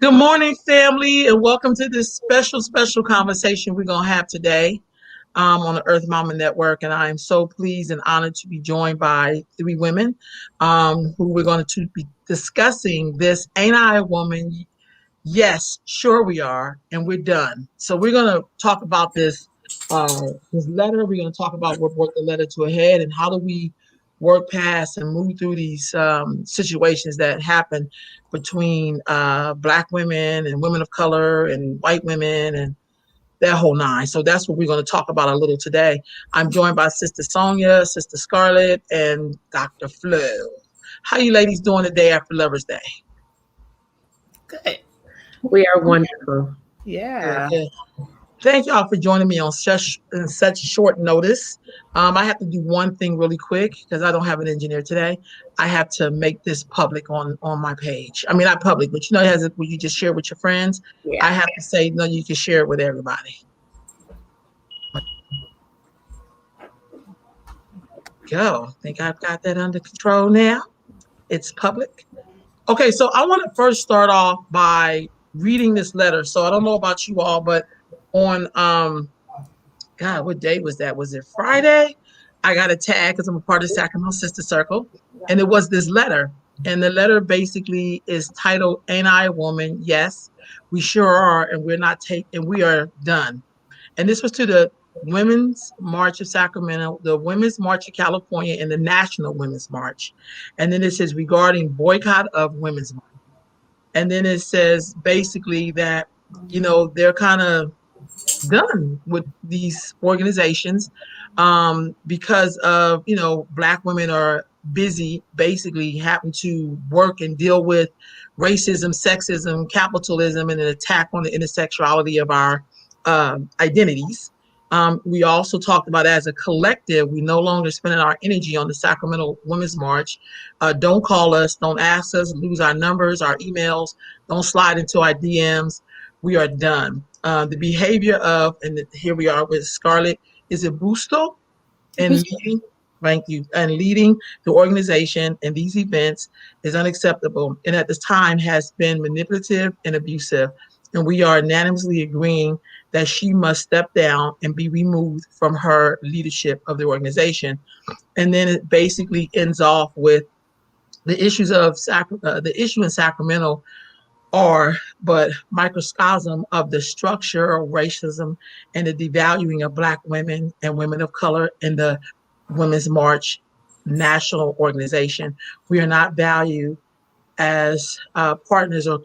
Good morning, family, and welcome to this special conversation we're going to have today on the Earth Mama Network. And I am so pleased and honored to be joined by three women who we're going to be discussing this Ain't I a Woman? Yes, sure we are, and we're done. So we're going to talk about this letter. We're going to talk about what brought the letter to a head and how do we work past and move through these situations that happen between Black women and women of color and white women and that whole nine. So that's what we're going to talk about a little today. I'm joined by Sister Sonia, Sister Scarlett, and Dr. Flo. How you ladies doing today after Lover's Day? Good. We are wonderful. Yeah. Good. Thank y'all for joining me on such short notice. I have to do one thing really quick because I don't have an engineer today. I have to make this public on my page. I mean, not public, but it has where you just share with your friends. Yeah. I have to say, no, you can share it with everybody. Go. Think I've got that under control now. It's public. Okay, so I want to first start off by reading this letter. So I don't know about you all, but on God, what day was that? Was it Friday? I got a tag because I'm a part of Sacramento Sister Circle, and it was this letter. And the letter basically is titled "Ain't I a Woman?" Yes, we sure are, and we are done. And this was to the Women's March of Sacramento, the Women's March of California, and the National Women's March. And then it says regarding boycott of Women's March. And then it says basically that, they're kind of done with these organizations because of, Black women are busy basically having to work and deal with racism, sexism, capitalism, and an attack on the intersectionality of our identities. We also talked about as a collective, we no longer spending our energy on the Sacramento Women's March. Don't call us, don't ask us, lose our numbers, our emails, don't slide into our DMs. We are done. The behavior of, and here we are with Scarlett, is it Busto? And leading, thank you, and leading the organization in these events is unacceptable and at this time has been manipulative and abusive. And we are unanimously agreeing that she must step down and be removed from her leadership of the organization. And then it basically ends off with the issues of the issue in Sacramento are but microcosm of the structure of racism and the devaluing of Black women and women of color in the Women's March national organization. We are not valued as partners or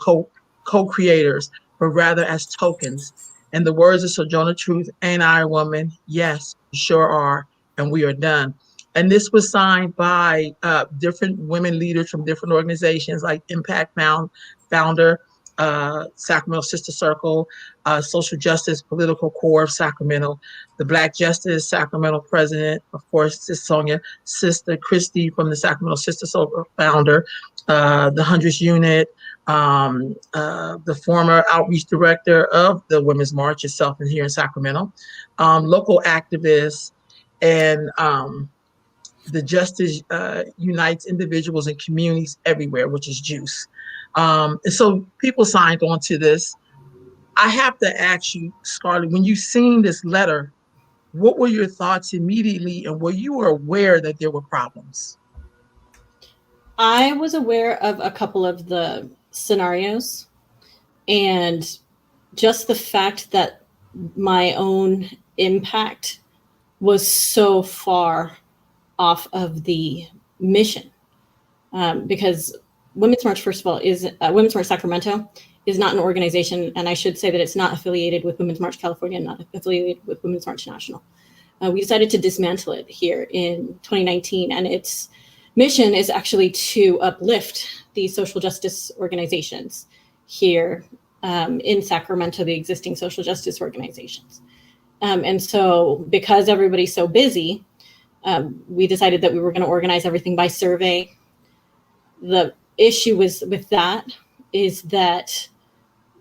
co-creators, but rather as tokens. And the words of Sojourner Truth, ain't I a woman? Yes, sure are, and we are done. And this was signed by different women leaders from different organizations like Impact founder, Sacramento Sister Circle, Social Justice Political Core of Sacramento, the Black Justice Sacramento president, of course, Sister Sonia, Sister Christy from the Sacramento Sister Circle founder, the Hundreds Unit, the former outreach director of the Women's March itself here in Sacramento, local activists, and the Justice Unites Individuals and Communities Everywhere, which is JUICE. And so people signed on to this. I have to ask you, Scarlett, when you seen this letter, what were your thoughts immediately, and were you aware that there were problems? I was aware of a couple of the scenarios, and just the fact that my own impact was so far off of the mission. Because Women's March, first of all, is Women's March Sacramento is not an organization, and I should say that it's not affiliated with Women's March California, not affiliated with Women's March National. We decided to dismantle it here in 2019, and its mission is actually to uplift the social justice organizations here in Sacramento, the existing social justice organizations. And so because everybody's so busy, we decided that we were going to organize everything by survey. The issue with that is that,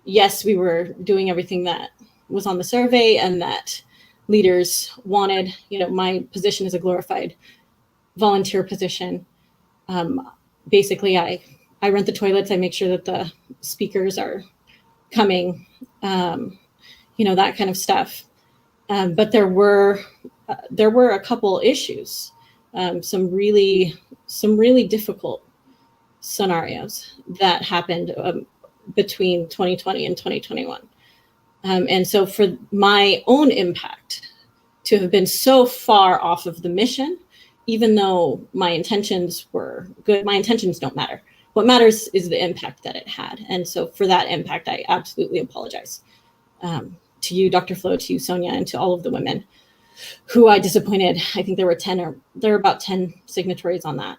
yes, we were doing everything that was on the survey and that leaders wanted. My position is a glorified volunteer position. Basically, I rent the toilets. I make sure that the speakers are coming, that kind of stuff. But there were a couple issues, some really difficult scenarios that happened between 2020 and 2021. And so for my own impact to have been so far off of the mission, even though my intentions were good, my intentions don't matter. What matters is the impact that it had. And so for that impact, I absolutely apologize to you, Dr. Flo, to you, Sonia, and to all of the women who I disappointed. I think there were about 10 signatories on that.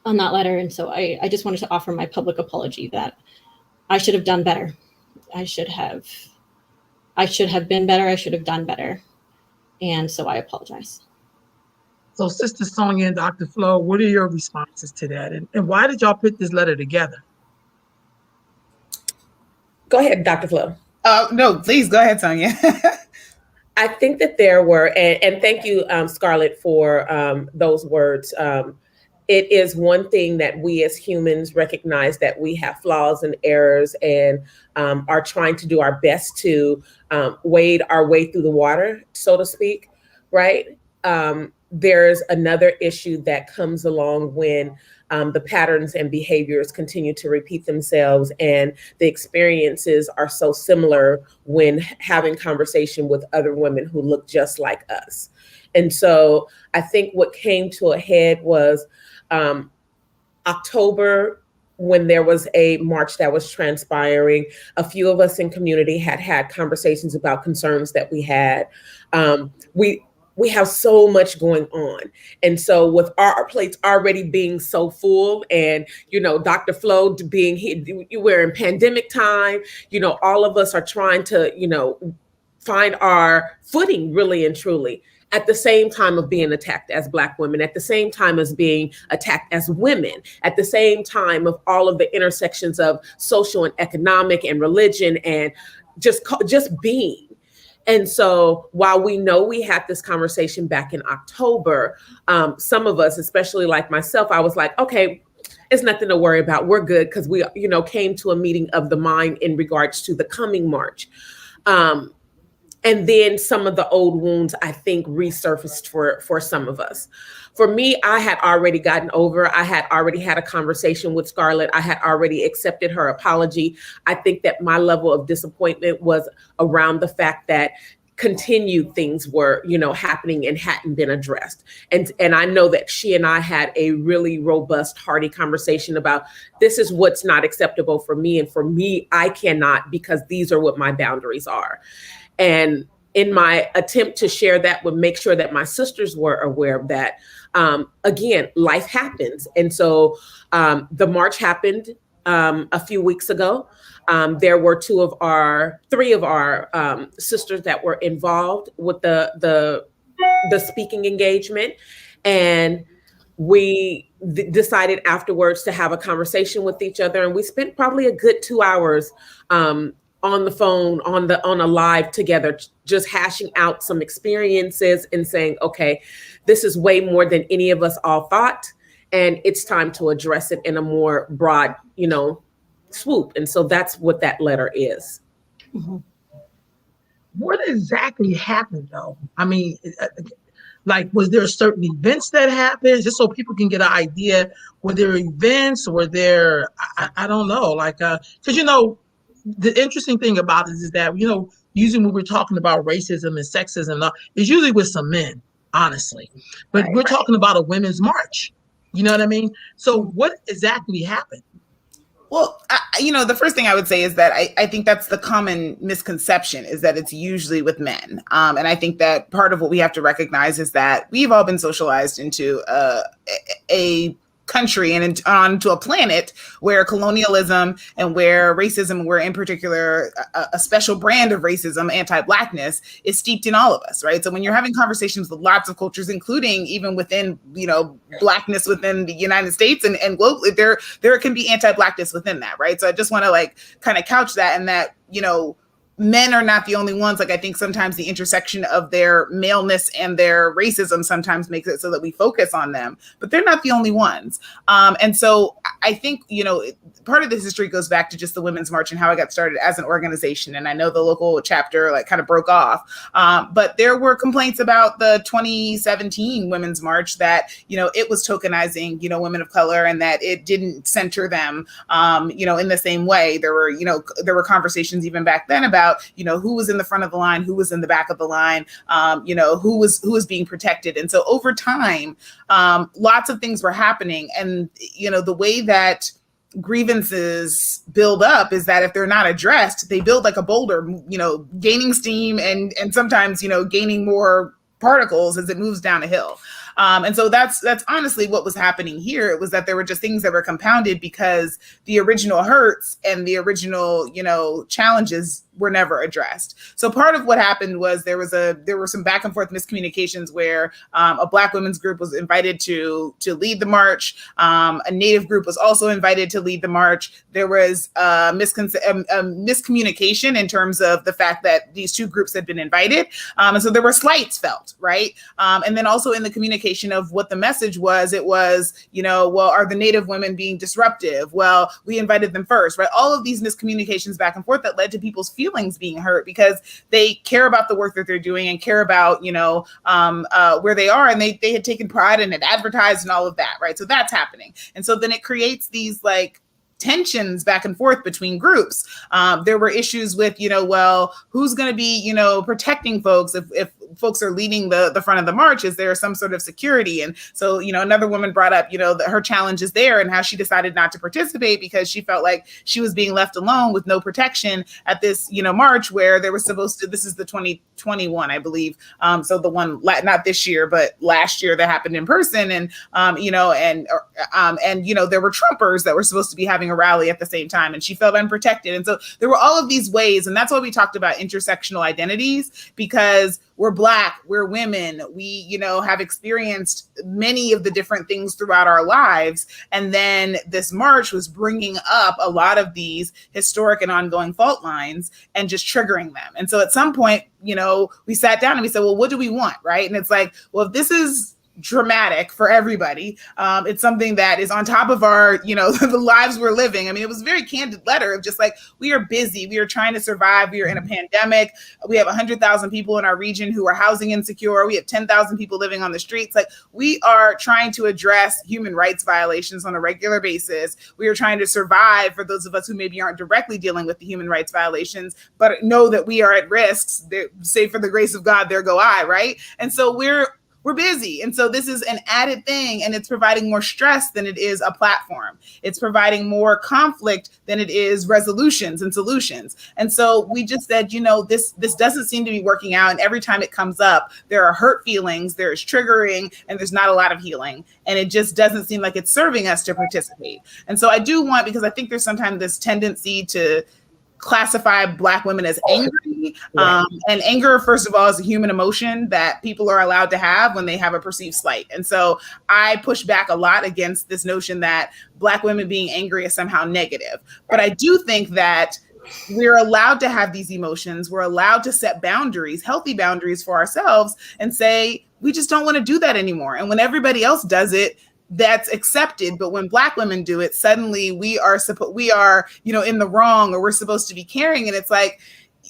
On that letter. And so I just wanted to offer my public apology that I should have done better. I should have been better. I should have done better. And so I apologize. So Sister Sonia and Dr. Flo, what are your responses to that? And why did y'all put this letter together? Go ahead, Dr. Flo. No, please go ahead, Sonia. I think that there were, and thank you, Scarlett, for those words. It is one thing that we as humans recognize that we have flaws and errors and are trying to do our best to wade our way through the water, so to speak, right? There's another issue that comes along when the patterns and behaviors continue to repeat themselves and the experiences are so similar when having conversation with other women who look just like us. And so I think what came to a head was October, when there was a march that was transpiring. A few of us in community had conversations about concerns that we had. We have so much going on. And so with our plates already being so full and, Dr. Flo being here, we're in pandemic time, all of us are trying to, find our footing really and truly. At the same time of being attacked as Black women, at the same time as being attacked as women, at the same time of all of the intersections of social and economic and religion and just being. And so while we know we had this conversation back in October, some of us, especially like myself, I was like, okay, it's nothing to worry about. We're good because we, came to a meeting of the mind in regards to the coming March. And then some of the old wounds, I think, resurfaced for some of us. For me, I had already gotten over. I had already had a conversation with Scarlett. I had already accepted her apology. I think that my level of disappointment was around the fact that continued things were, happening and hadn't been addressed. And I know that she and I had a really robust, hearty conversation about this is what's not acceptable for me. And for me, I cannot, because these are what my boundaries are. And in my attempt to share that would make sure that my sisters were aware of that. Again, life happens. And so the march happened a few weeks ago. There were three of our sisters that were involved with the speaking engagement. And we decided afterwards to have a conversation with each other. And we spent probably a good 2 hours on the phone, on a live together, just hashing out some experiences and saying, okay, this is way more than any of us all thought. And it's time to address it in a more broad, swoop. And so that's what that letter is. Mm-hmm. What exactly happened though? I mean, was there certain events that happened, just so people can get an idea? Were there events? Were there, I don't know, because, the interesting thing about it is that, usually when we're talking about racism and sexism, it's usually with some men, honestly. But we're talking about a women's march. You know what I mean? So what exactly happened? Well, the first thing I would say is that I think that's the common misconception, is that it's usually with men. And I think that part of what we have to recognize is that we've all been socialized into a country and onto a planet where colonialism and where racism, where in particular a special brand of racism, anti-Blackness, is steeped in all of us, right? So when you're having conversations with lots of cultures, including even within, Blackness within the United States and globally, there can be anti-Blackness within that, right? So I just want to kind of couch that, and that, men are not the only ones. Like, I think sometimes the intersection of their maleness and their racism sometimes makes it so that we focus on them, but they're not the only ones. And so I think, part of this history goes back to just the Women's March and how it got started as an organization. And I know the local chapter like kind of broke off, but there were complaints about the 2017 Women's March that, it was tokenizing, women of color, and that it didn't center them, in the same way. There were conversations even back then about, who was in the front of the line, who was in the back of the line, who was being protected. And so over time, lots of things were happening. And, the way that grievances build up is that if they're not addressed, they build like a boulder, gaining steam and sometimes, gaining more particles as it moves down a hill. And so that's honestly what was happening here. It was that there were just things that were compounded because the original hurts and the original, challenges were never addressed. So part of what happened was there were some back and forth miscommunications where a Black women's group was invited to lead the march. A Native group was also invited to lead the march. There was a miscommunication in terms of the fact that these two groups had been invited. And so there were slights felt, right? And then also in the communication of what the message was, it was, well, are the Native women being disruptive? Well, we invited them first, right? All of these miscommunications back and forth that led to people's feelings being hurt because they care about the work that they're doing and care about, where they are. And they had taken pride and had advertised and all of that, right? So that's happening. And so then it creates these like tensions back and forth between groups. There were issues with, well, who's going to be, protecting folks if folks are leading the front of the march? Is there some sort of security? And so, another woman brought up, her challenges there and how she decided not to participate because she felt like she was being left alone with no protection at this, march where there was supposed to, this is the 2021, I believe. So the one, not this year, but last year that happened in person. And, there were Trumpers that were supposed to be having a rally at the same time, and she felt unprotected. And so there were all of these ways. And that's why we talked about intersectional identities, because we're Black, we're women, we, have experienced many of the different things throughout our lives. And then this march was bringing up a lot of these historic and ongoing fault lines and just triggering them. And so at some point, we sat down and we said, well, what do we want? Right. And it's like, well, if this is dramatic for everybody, it's something that is on top of our, the lives we're living. I mean, it was a very candid letter of just like, we are busy, we are trying to survive, we are in a pandemic, we have 100,000 people in our region who are housing insecure, we have 10,000 people living on the streets. Like, we are trying to address human rights violations on a regular basis. We are trying to survive for those of us who maybe aren't directly dealing with the human rights violations, but know that we are at risks. Say, for the grace of God, there go I, right? And so we're busy. And so this is an added thing, and it's providing more stress than it is a platform. It's providing more conflict than it is resolutions and solutions. And so we just said, this doesn't seem to be working out. And every time it comes up, there are hurt feelings, there's triggering, and there's not a lot of healing. And it just doesn't seem like it's serving us to participate. And so I do want, because I think there's sometimes this tendency to classify Black women as angry. And anger, first of all, is a human emotion that people are allowed to have when they have a perceived slight. And so I push back a lot against this notion that Black women being angry is somehow negative. But I do think that we're allowed to have these emotions. We're allowed to set boundaries, healthy boundaries for ourselves, and say, we just don't want to do that anymore. And when everybody else does it, that's accepted. But when Black women do it, suddenly we are, in the wrong, or we're supposed to be caring. And it's like,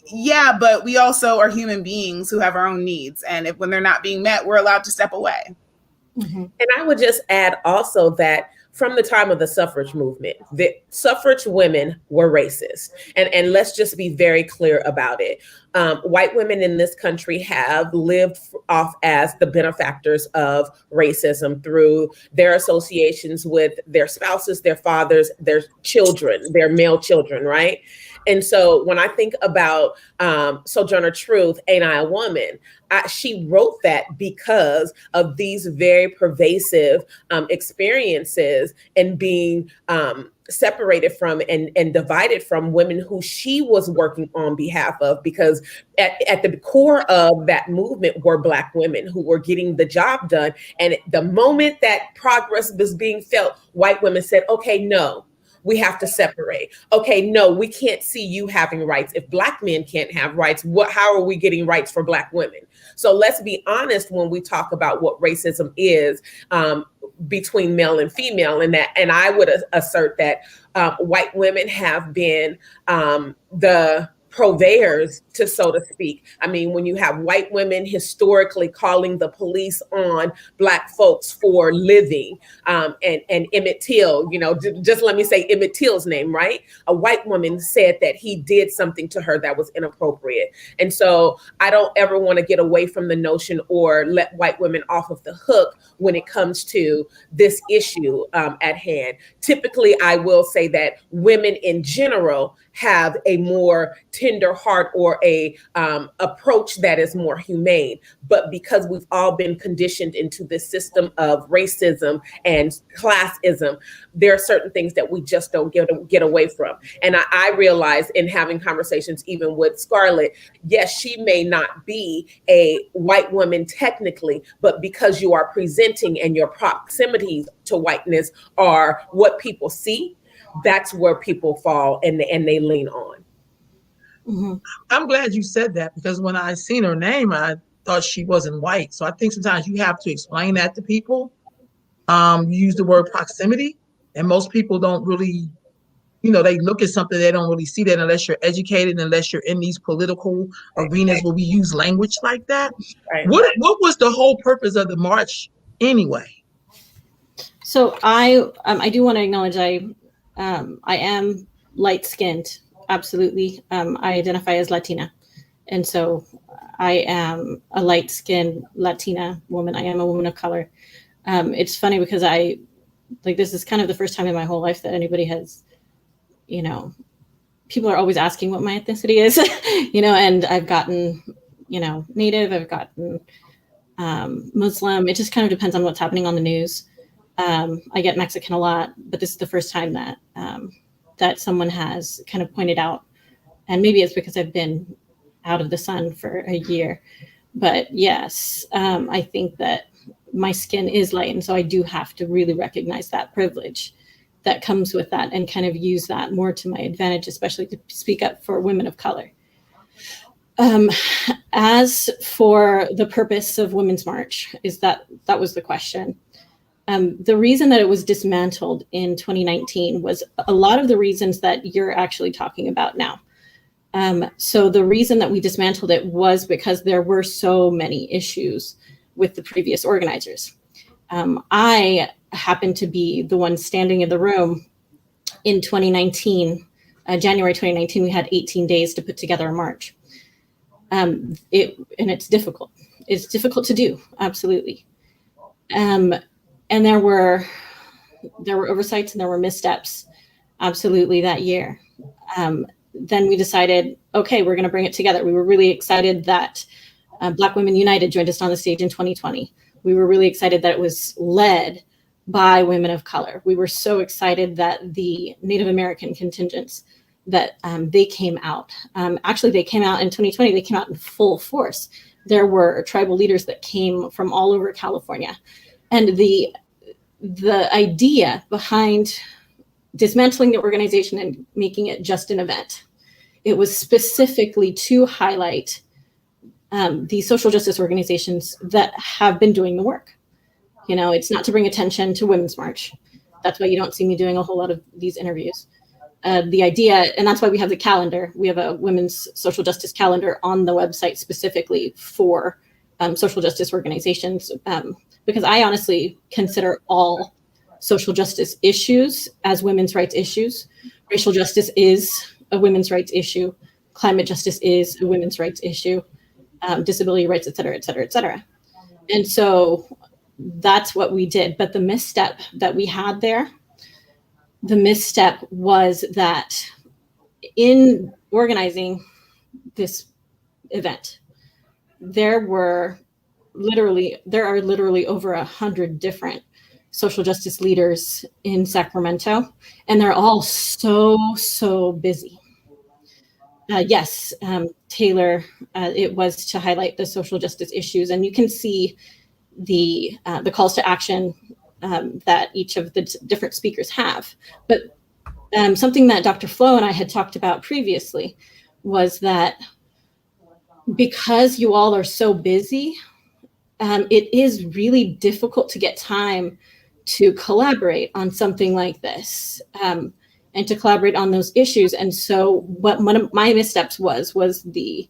yeah, but we also are human beings who have our own needs. And when they're not being met, we're allowed to step away. Mm-hmm. And I would just add also that from the time of the suffrage movement, the suffrage women were racist. And let's just be very clear about it. White women in this country have lived off as the benefactors of racism through their associations with their spouses, their fathers, their children, their male children, right? And so when I think about Sojourner Truth, Ain't I a Woman? She wrote that because of these very pervasive experiences and being separated from and divided from women who she was working on behalf of, because at the core of that movement were Black women who were getting the job done. And the moment that progress was being felt, white women said, okay, no, we have to separate. Okay, no, we can't see you having rights. If Black men can't have rights, how are we getting rights for Black women? So let's be honest when we talk about what racism is between male and female, and I would assert that white women have been the purveyors, to so to speak. I mean, when you have white women historically calling the police on Black folks for living, and Emmett Till, just let me say Emmett Till's name, right? A white woman said that he did something to her that was inappropriate. And so I don't ever want to get away from the notion or let white women off of the hook when it comes to this issue at hand. Typically, I will say that women in general have a more tender heart or a approach that is more humane. But because we've all been conditioned into this system of racism and classism, there are certain things that we just don't get away from. And I realize in having conversations even with Scarlett, yes, she may not be a white woman technically, but because you are presenting and your proximities to whiteness are what people see, that's where people fall and they lean on. Mm-hmm. I'm glad you said that, because when I seen her name, I thought she wasn't white. So I think sometimes you have to explain that to people. You use the word proximity, and most people don't really, they look at something, they don't really see that unless you're educated, unless you're in these political arenas where we use language like that. Right. What was the whole purpose of the march anyway? So I do want to acknowledge I am light-skinned, absolutely. I identify as Latina. And so I am a light-skinned Latina woman. I am a woman of color. It's funny because this is kind of the first time in my whole life that anybody has, people are always asking what my ethnicity is, and I've gotten, Native, I've gotten Muslim. It just kind of depends on what's happening on the news. I get Mexican a lot, but this is the first time that that someone has kind of pointed out, and maybe it's because I've been out of the sun for a year, but yes, I think that my skin is light, and so I do have to really recognize that privilege that comes with that and kind of use that more to my advantage, especially to speak up for women of color. As for the purpose of Women's March, that was the question. The reason that it was dismantled in 2019 was a lot of the reasons that you're actually talking about now. So the reason that we dismantled it was because there were so many issues with the previous organizers. I happened to be the one standing in the room in 2019, January 2019. We had 18 days to put together a march. And it's difficult. It's difficult to do, absolutely. And there were oversights and there were missteps, absolutely, that year. Then we decided, okay, we're going to bring it together. We were really excited that Black Women United joined us on the stage in 2020. We were really excited that it was led by women of color. We were so excited that the Native American contingents, that they came out. Actually, they came out in 2020. They came out in full force. There were tribal leaders that came from all over California. And the idea behind dismantling the organization and making it just an event, it was specifically to highlight the social justice organizations that have been doing the work. It's not to bring attention to Women's March. That's why you don't see me doing a whole lot of these interviews. The idea, and that's why we have the calendar. We have a women's social justice calendar on the website specifically for social justice organizations, because I honestly consider all social justice issues as women's rights issues. Racial justice is a women's rights issue. Climate justice is a women's rights issue. Disability rights, et cetera, et cetera, et cetera. And so that's what we did. But the misstep that we had there, the misstep was that in organizing this event, there are literally over 100 different social justice leaders in Sacramento, and they're all so busy. Yes, Taylor, it was to highlight the social justice issues, and you can see the calls to action that each of the different speakers have. But something that Dr. Flo and I had talked about previously was that because you all are so busy, it is really difficult to get time to collaborate on something like this, and to collaborate on those issues. And so what one of my missteps was the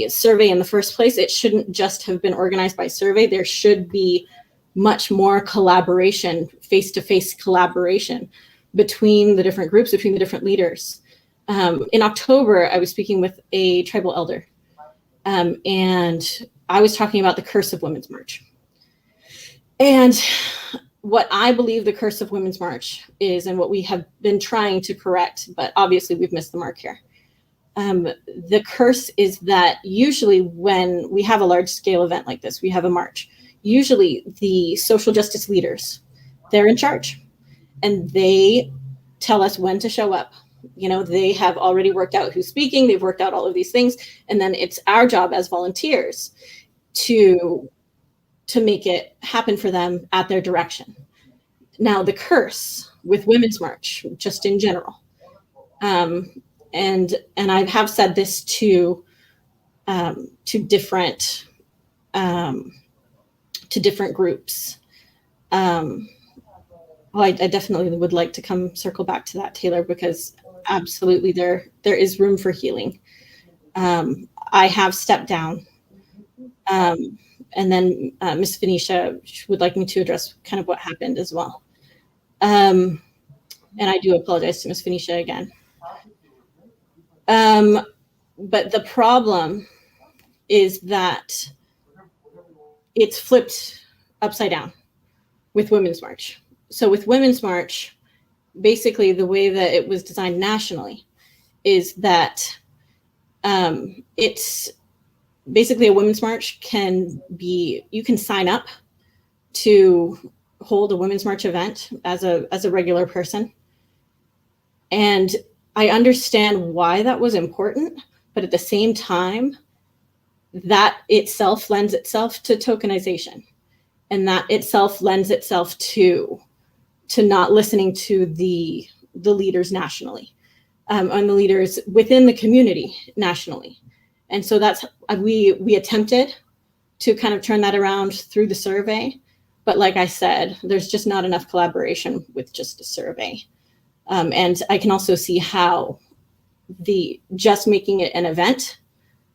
survey in the first place. It shouldn't just have been organized by survey. There should be much more collaboration, face-to-face collaboration between the different groups, between the different leaders. In October, I was speaking with a tribal elder, and I was talking about the curse of Women's March. And what I believe the curse of Women's March is, and what we have been trying to correct, but obviously we've missed the mark here. The curse is that usually when we have a large scale event like this, we have a march, usually the social justice leaders, they're in charge and they tell us when to show up. You know, they have already worked out who's speaking, they've worked out all of these things. And then it's our job as volunteers to make it happen for them at their direction. Now, the curse with Women's March, just in general, and I have said this to different groups. Well, I definitely would like to circle back to that, Taylor, because absolutely there is room for healing. I have stepped down. And then Miss Venetia would like me to address kind of what happened as well. And I do apologize to Miss Venetia again. But the problem is that it's flipped upside down with Women's March. So with Women's March, basically the way that it was designed nationally is that it's basically a Women's March you can sign up to hold a Women's March event as a regular person. And I understand why that was important, but at the same time, that itself lends itself to tokenization. And that itself lends itself to not listening to the leaders nationally, and the leaders within the community nationally. And so that's, we attempted to kind of turn that around through the survey. But like I said, there's just not enough collaboration with just a survey. And I can also see how just making it an event,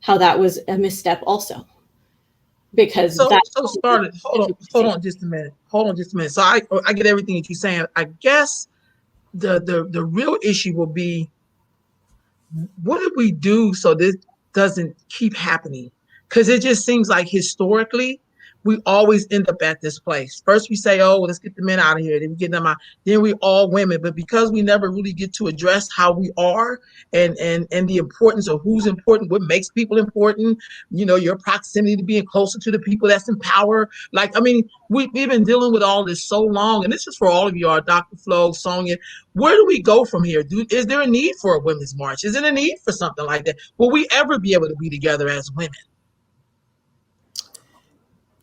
how that was a misstep also. Because hold on just a minute. So I get everything that you're saying. I guess the real issue will be, what did we do so this doesn't keep happening? Because it just seems like historically we always end up at this place. First we say, oh, let's get the men out of here. Then we get them out. Then we all women. But because we never really get to address how we are and the importance of who's important, what makes people important, your proximity to being closer to the people that's in power. Like, I mean, we've been dealing with all this so long, and this is for all of you, Dr. Flo, Sonia. Where do we go from here? Is there a need for a Women's March? Is there a need for something like that? Will we ever be able to be together as women?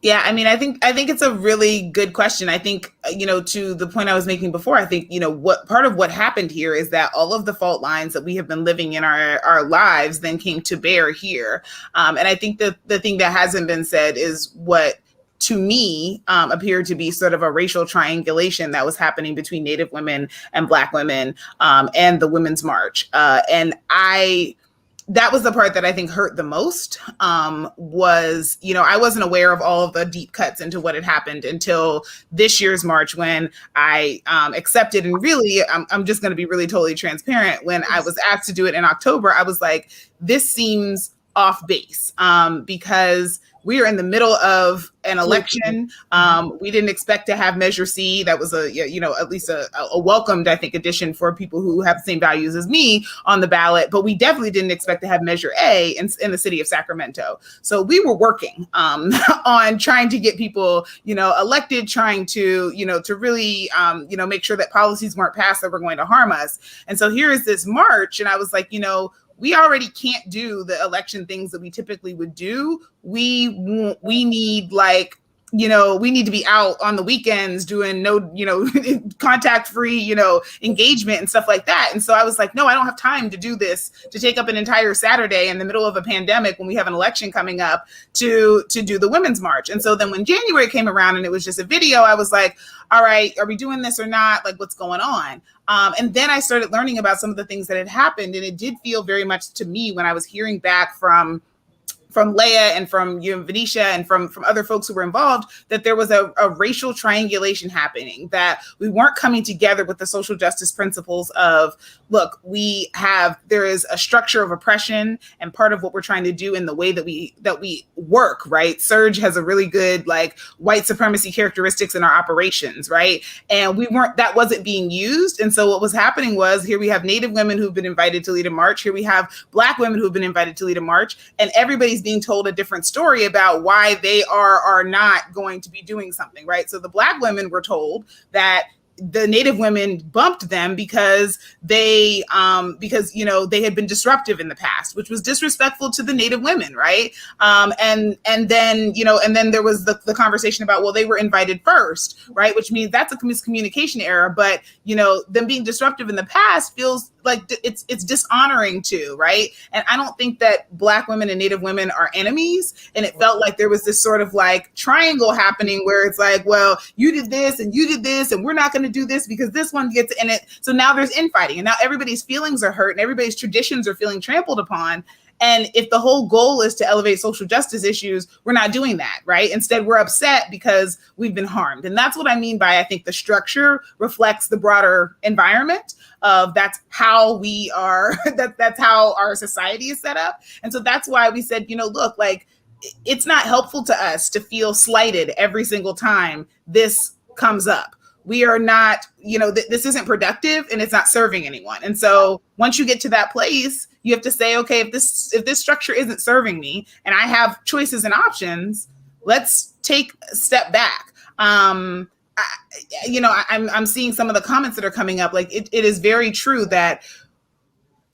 Yeah, I mean, I think it's a really good question. I think, to the point I was making before, I think, what part of what happened here is that all of the fault lines that we have been living in our lives then came to bear here. And I think the thing that hasn't been said is what, to me, appeared to be sort of a racial triangulation that was happening between Native women and Black women, and the Women's March. And that was the part that I think hurt the most, was, I wasn't aware of all of the deep cuts into what had happened until this year's March, when I accepted, and really, I'm just going to be really totally transparent. When I was asked to do it in October, I was like, this seems off base, because we are in the middle of an election. We didn't expect to have Measure C. That was at least a welcomed, I think, addition for people who have the same values as me on the ballot. But we definitely didn't expect to have Measure A in the city of Sacramento. So we were working on trying to get people, elected, trying to really, make sure that policies weren't passed that were going to harm us. And so here is this march, and I was like, we already can't do the election things that we typically would do. We need, like, we need to be out on the weekends doing no, contact free, engagement and stuff like that. And so I was like, no, I don't have time to do this, to take up an entire Saturday in the middle of a pandemic when we have an election coming up to do the Women's March. And so then when January came around and it was just a video, I was like, all right, are we doing this or not? Like, what's going on? And then I started learning about some of the things that had happened. And it did feel very much to me when I was hearing back from Leah and from Venetia and from other folks who were involved, that there was a racial triangulation happening, that we weren't coming together with the social justice principles of, look, there is a structure of oppression, and part of what we're trying to do in the way that we work, right? Surge has a really good like white supremacy characteristics in our operations, right? And that wasn't being used. And so what was happening was, here we have Native women who've been invited to lead a march. Here we have Black women who've been invited to lead a march, and everybody's being told a different story about why they are not going to be doing something, right? So the Black women were told that the Native women bumped them because they had been disruptive in the past, which was disrespectful to the Native women, right? And then there was the conversation about, well, they were invited first, right? Which means that's a miscommunication error. But them being disruptive in the past feels like it's dishonoring too, right? And I don't think that Black women and Native women are enemies. And it felt like there was this sort of like triangle happening where it's like, well, you did this and you did this, and we're not going to do this because this one gets in it. So now there's infighting, and now everybody's feelings are hurt and everybody's traditions are feeling trampled upon. And if the whole goal is to elevate social justice issues, we're not doing that, right? Instead, we're upset because we've been harmed. And that's what I mean by, I think the structure reflects the broader environment of that's how we are, that's how our society is set up. And so that's why we said, look, like, it's not helpful to us to feel slighted every single time this comes up. We are not, this isn't productive and it's not serving anyone. And so once you get to that place, you have to say, okay, if this structure isn't serving me and I have choices and options, let's take a step back. I'm seeing some of the comments that are coming up. Like it is very true that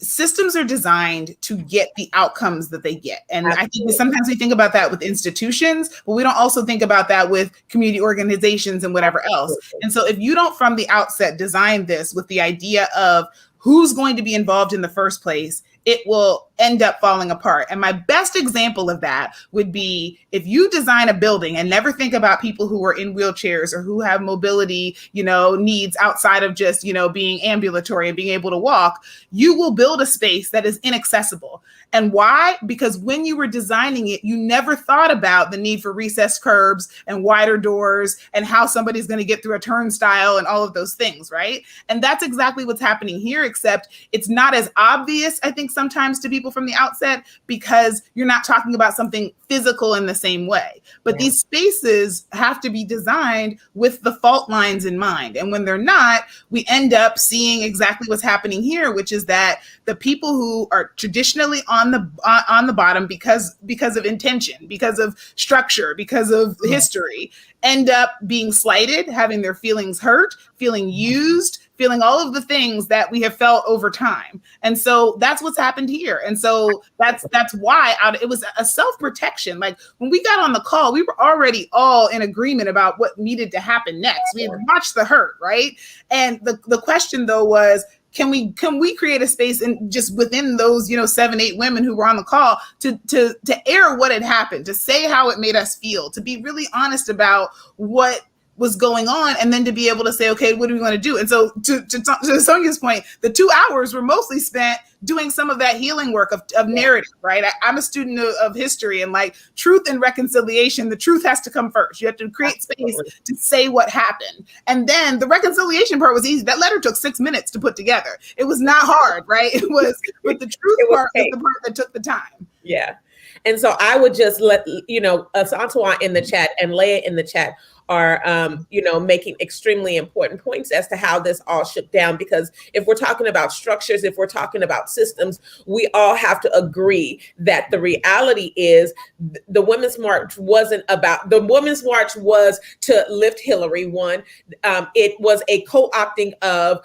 systems are designed to get the outcomes that they get. And I think sometimes we think about that with institutions, but we don't also think about that with community organizations and whatever else. And so if you don't from the outset design this with the idea of who's going to be involved in the first place, it will end up falling apart. And my best example of that would be if you design a building and never think about people who are in wheelchairs or who have mobility, needs outside of just, being ambulatory and being able to walk, you will build a space that is inaccessible. And why? Because when you were designing it, you never thought about the need for recessed curbs and wider doors and how somebody's going to get through a turnstile and all of those things, right? And that's exactly what's happening here, except it's not as obvious, I think, sometimes to people from the outset, because you're not talking about something physical in the same way. But these spaces have to be designed with the fault lines in mind. And when they're not, we end up seeing exactly what's happening here, which is that the people who are traditionally on the bottom because of intention, because of structure, because of history, end up being slighted, having their feelings hurt, feeling used, feeling all of the things that we have felt over time. And so that's what's happened here. And so that's why it was a self-protection. Like when we got on the call, we were already all in agreement about what needed to happen next. We had watched the hurt, right? And the question though was, can we create a space in just within those 7-8 women who were on the call to air what had happened, to say how it made us feel, to be really honest about what was going on, and then to be able to say, okay, what do we want to do? And so to Sonia's point, the 2 hours were mostly spent doing some of that healing work of narrative, right? I'm a student of history, and like truth and reconciliation, the truth has to come first. You have to create space to say what happened. And then the reconciliation part was easy. That letter took 6 minutes to put together. It was not hard, right? It was, but the truth part was the part that took the time. Yeah. And so I would just let, Antoine in the chat and Leah in the chat are, making extremely important points as to how this all shook down. Because if we're talking about structures, if we're talking about systems, we all have to agree that the reality is the Women's March was to lift Hillary. One, it was a co-opting of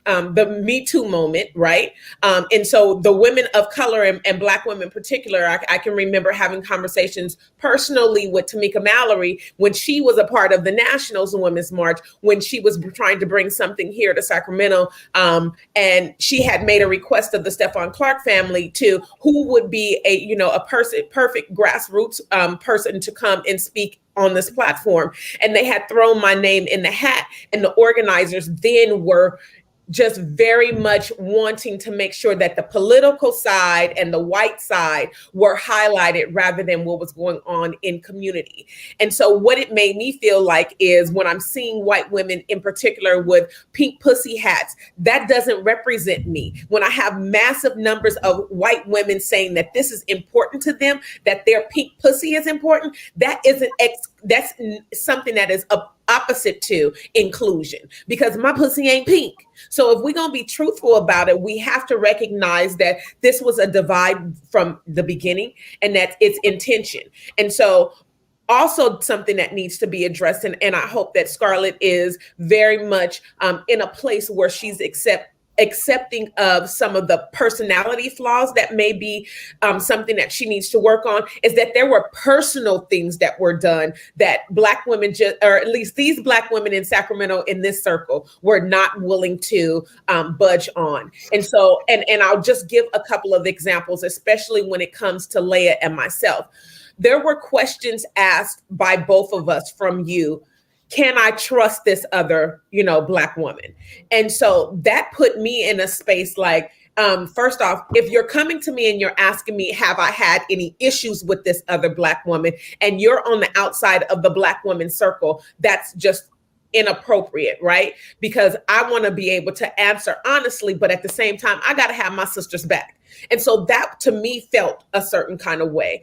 the Me Too moment, right? And so the women of color and Black women in particular, I can remember having conversations personally with Tamika Mallory when she was a part of the Nationals Women's March, when she was trying to bring something here to Sacramento. And she had made a request of the Stephon Clark family to who would be a perfect grassroots person to come and speak on this platform. And they had thrown my name in the hat, and the organizers then were just very much wanting to make sure that the political side and the white side were highlighted rather than what was going on in community. And so what it made me feel like is when I'm seeing white women in particular with pink pussy hats, that doesn't represent me. When I have massive numbers of white women saying that this is important to them, that their pink pussy is important, that's something that is opposite to inclusion, because my pussy ain't pink. So if we're going to be truthful about it, we have to recognize that this was a divide from the beginning and that it's intention. And so also something that needs to be addressed. And I hope that Scarlett is very much in a place where she's accepting of some of the personality flaws that may be something that she needs to work on, is that there were personal things that were done that Black women, or at least these Black women in Sacramento in this circle, were not willing to budge on. And so, and I'll just give a couple of examples, especially when it comes to Leah and myself. There were questions asked by both of us from you. Can I trust this other, Black woman? And so that put me in a space like, first off, if you're coming to me and you're asking me, have I had any issues with this other Black woman, and you're on the outside of the Black woman circle, that's just inappropriate, right? Because I want to be able to answer honestly, but at the same time, I got to have my sister's back. And so that to me felt a certain kind of way.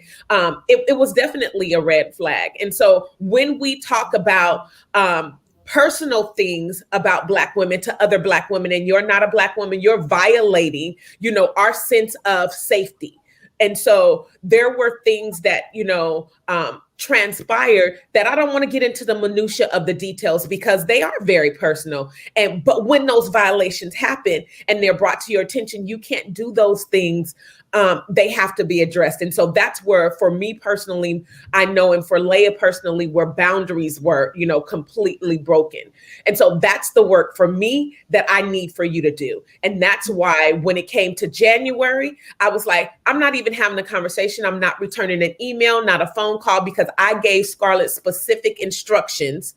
It was definitely a red flag. And so when we talk about personal things about Black women to other Black women, and you're not a Black woman, you're violating, our sense of safety. And so there were things that, transpired that I don't want to get into the minutia of the details because they are very personal. But when those violations happen and they're brought to your attention, you can't do those things. They have to be addressed. And so that's where, for me personally, I know, and for Leah personally, where boundaries were, completely broken. And so that's the work for me that I need for you to do. And that's why when it came to January, I was like, I'm not even having a conversation. I'm not returning an email, not a phone call, because I gave Scarlett specific instructions.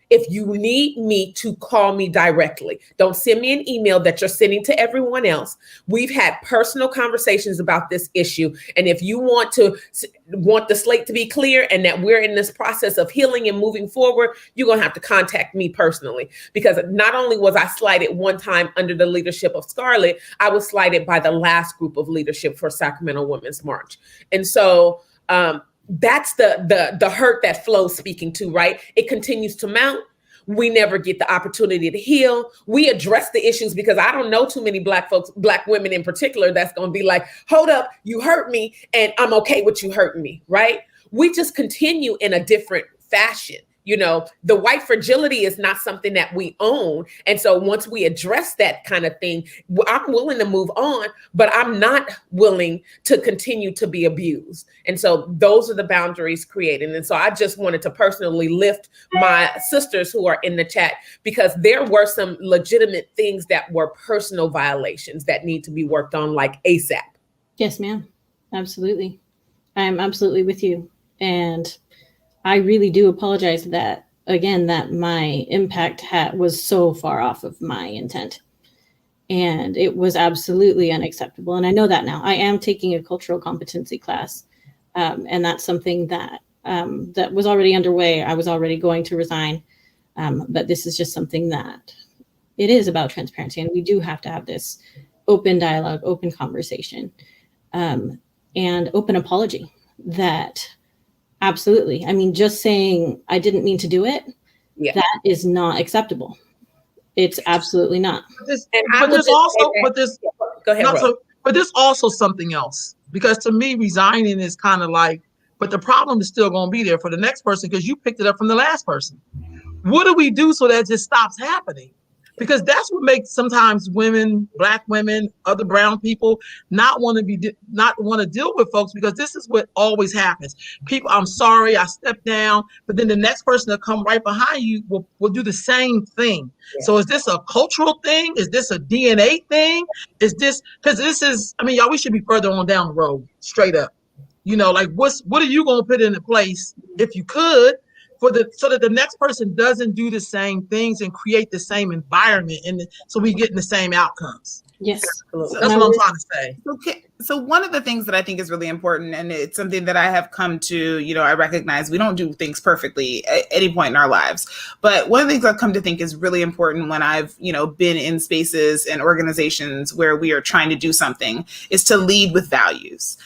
If you need me to call me directly, don't send me an email that you're sending to everyone else. We've had personal conversations about this issue. And if you want the slate to be clear and that we're in this process of healing and moving forward, you're going to have to contact me personally, because not only was I slighted one time under the leadership of Scarlett, I was slighted by the last group of leadership for Sacramento Women's March. And so, that's the hurt that Flo's speaking to, right? It continues to mount. We never get the opportunity to heal. We address the issues because I don't know too many Black folks, Black women in particular, that's going to be like, hold up, you hurt me and I'm okay with you hurting me, right? We just continue in a different fashion. The white fragility is not something that we own. And so once we address that kind of thing, I'm willing to move on, but I'm not willing to continue to be abused. And so those are the boundaries created. And so I just wanted to personally lift my sisters who are in the chat, because there were some legitimate things that were personal violations that need to be worked on, like ASAP. Yes, ma'am. Absolutely. I'm absolutely with you. And I really do apologize that my impact was so far off of my intent. And it was absolutely unacceptable. And I know that now. I am taking a cultural competency class. And that's something that was already underway. I was already going to resign. But this is just something that it is about transparency. And we do have to have this open dialogue, open conversation, and open apology that absolutely. I mean, just saying I didn't mean to do it, that is not acceptable. It's absolutely not. But there's also something else, because to me, resigning is kind of like, but the problem is still going to be there for the next person because you picked it up from the last person. What do we do so that it just stops happening? because that's what makes sometimes women, Black women, other brown people not want to deal with folks, because this is what always happens. People, I'm sorry, I stepped down, but then the next person that come right behind you will do the same thing. Yeah. So is this a cultural thing? Is this a DNA thing? Is this, because this is, I mean, y'all, we should be further on down the road, straight up. Like what are you going to put into place, if you could, so that the next person doesn't do the same things and create the same environment, and so we get in the same outcomes. Yes. So, That's what I'm trying to say. Okay. So one of the things that I think is really important, and it's something that I have come to, I recognize we don't do things perfectly at any point in our lives. But one of the things I've come to think is really important when I've, been in spaces and organizations where we are trying to do something, is to lead with values.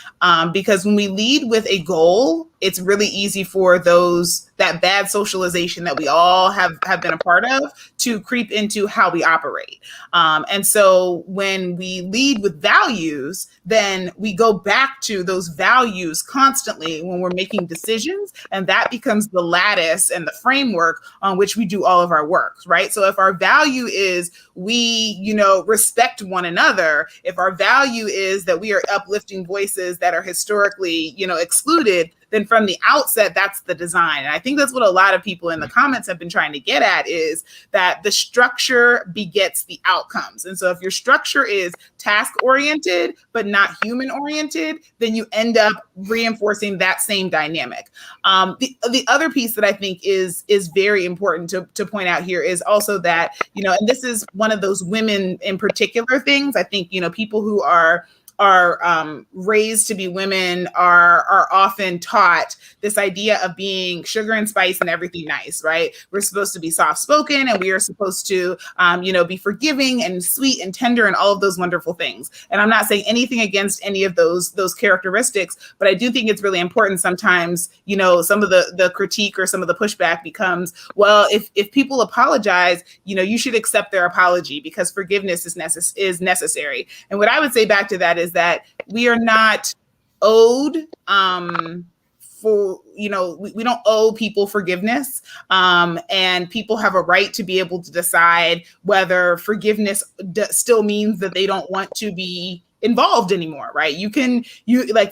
Because when we lead with a goal, it's really easy for that bad socialization that we all have been a part of to creep into how we operate. And so when we lead with values, then we go back to those values constantly when we're making decisions. And that becomes the lattice and the framework on which we do all of our work, right? So if our value is we, respect one another, if our value is that we are uplifting voices that are historically, excluded, then from the outset, that's the design. And I think that's what a lot of people in the comments have been trying to get at, is that the structure begets the outcomes. And so if your structure is task-oriented, but not human-oriented, then you end up reinforcing that same dynamic. The other piece that I think is very important to point out here is also that, and this is one of those women in particular things. I think, people who are raised to be women are often taught this idea of being sugar and spice and everything nice, right? We're supposed to be soft-spoken, and we are supposed to, be forgiving and sweet and tender and all of those wonderful things. And I'm not saying anything against any of those characteristics, but I do think it's really important sometimes, some of the critique or some of the pushback becomes, well, if people apologize, you should accept their apology because forgiveness is necessary. And what I would say back to that is that we are not owed we don't owe people forgiveness, and people have a right to be able to decide whether forgiveness still means that they don't want to be involved anymore, right?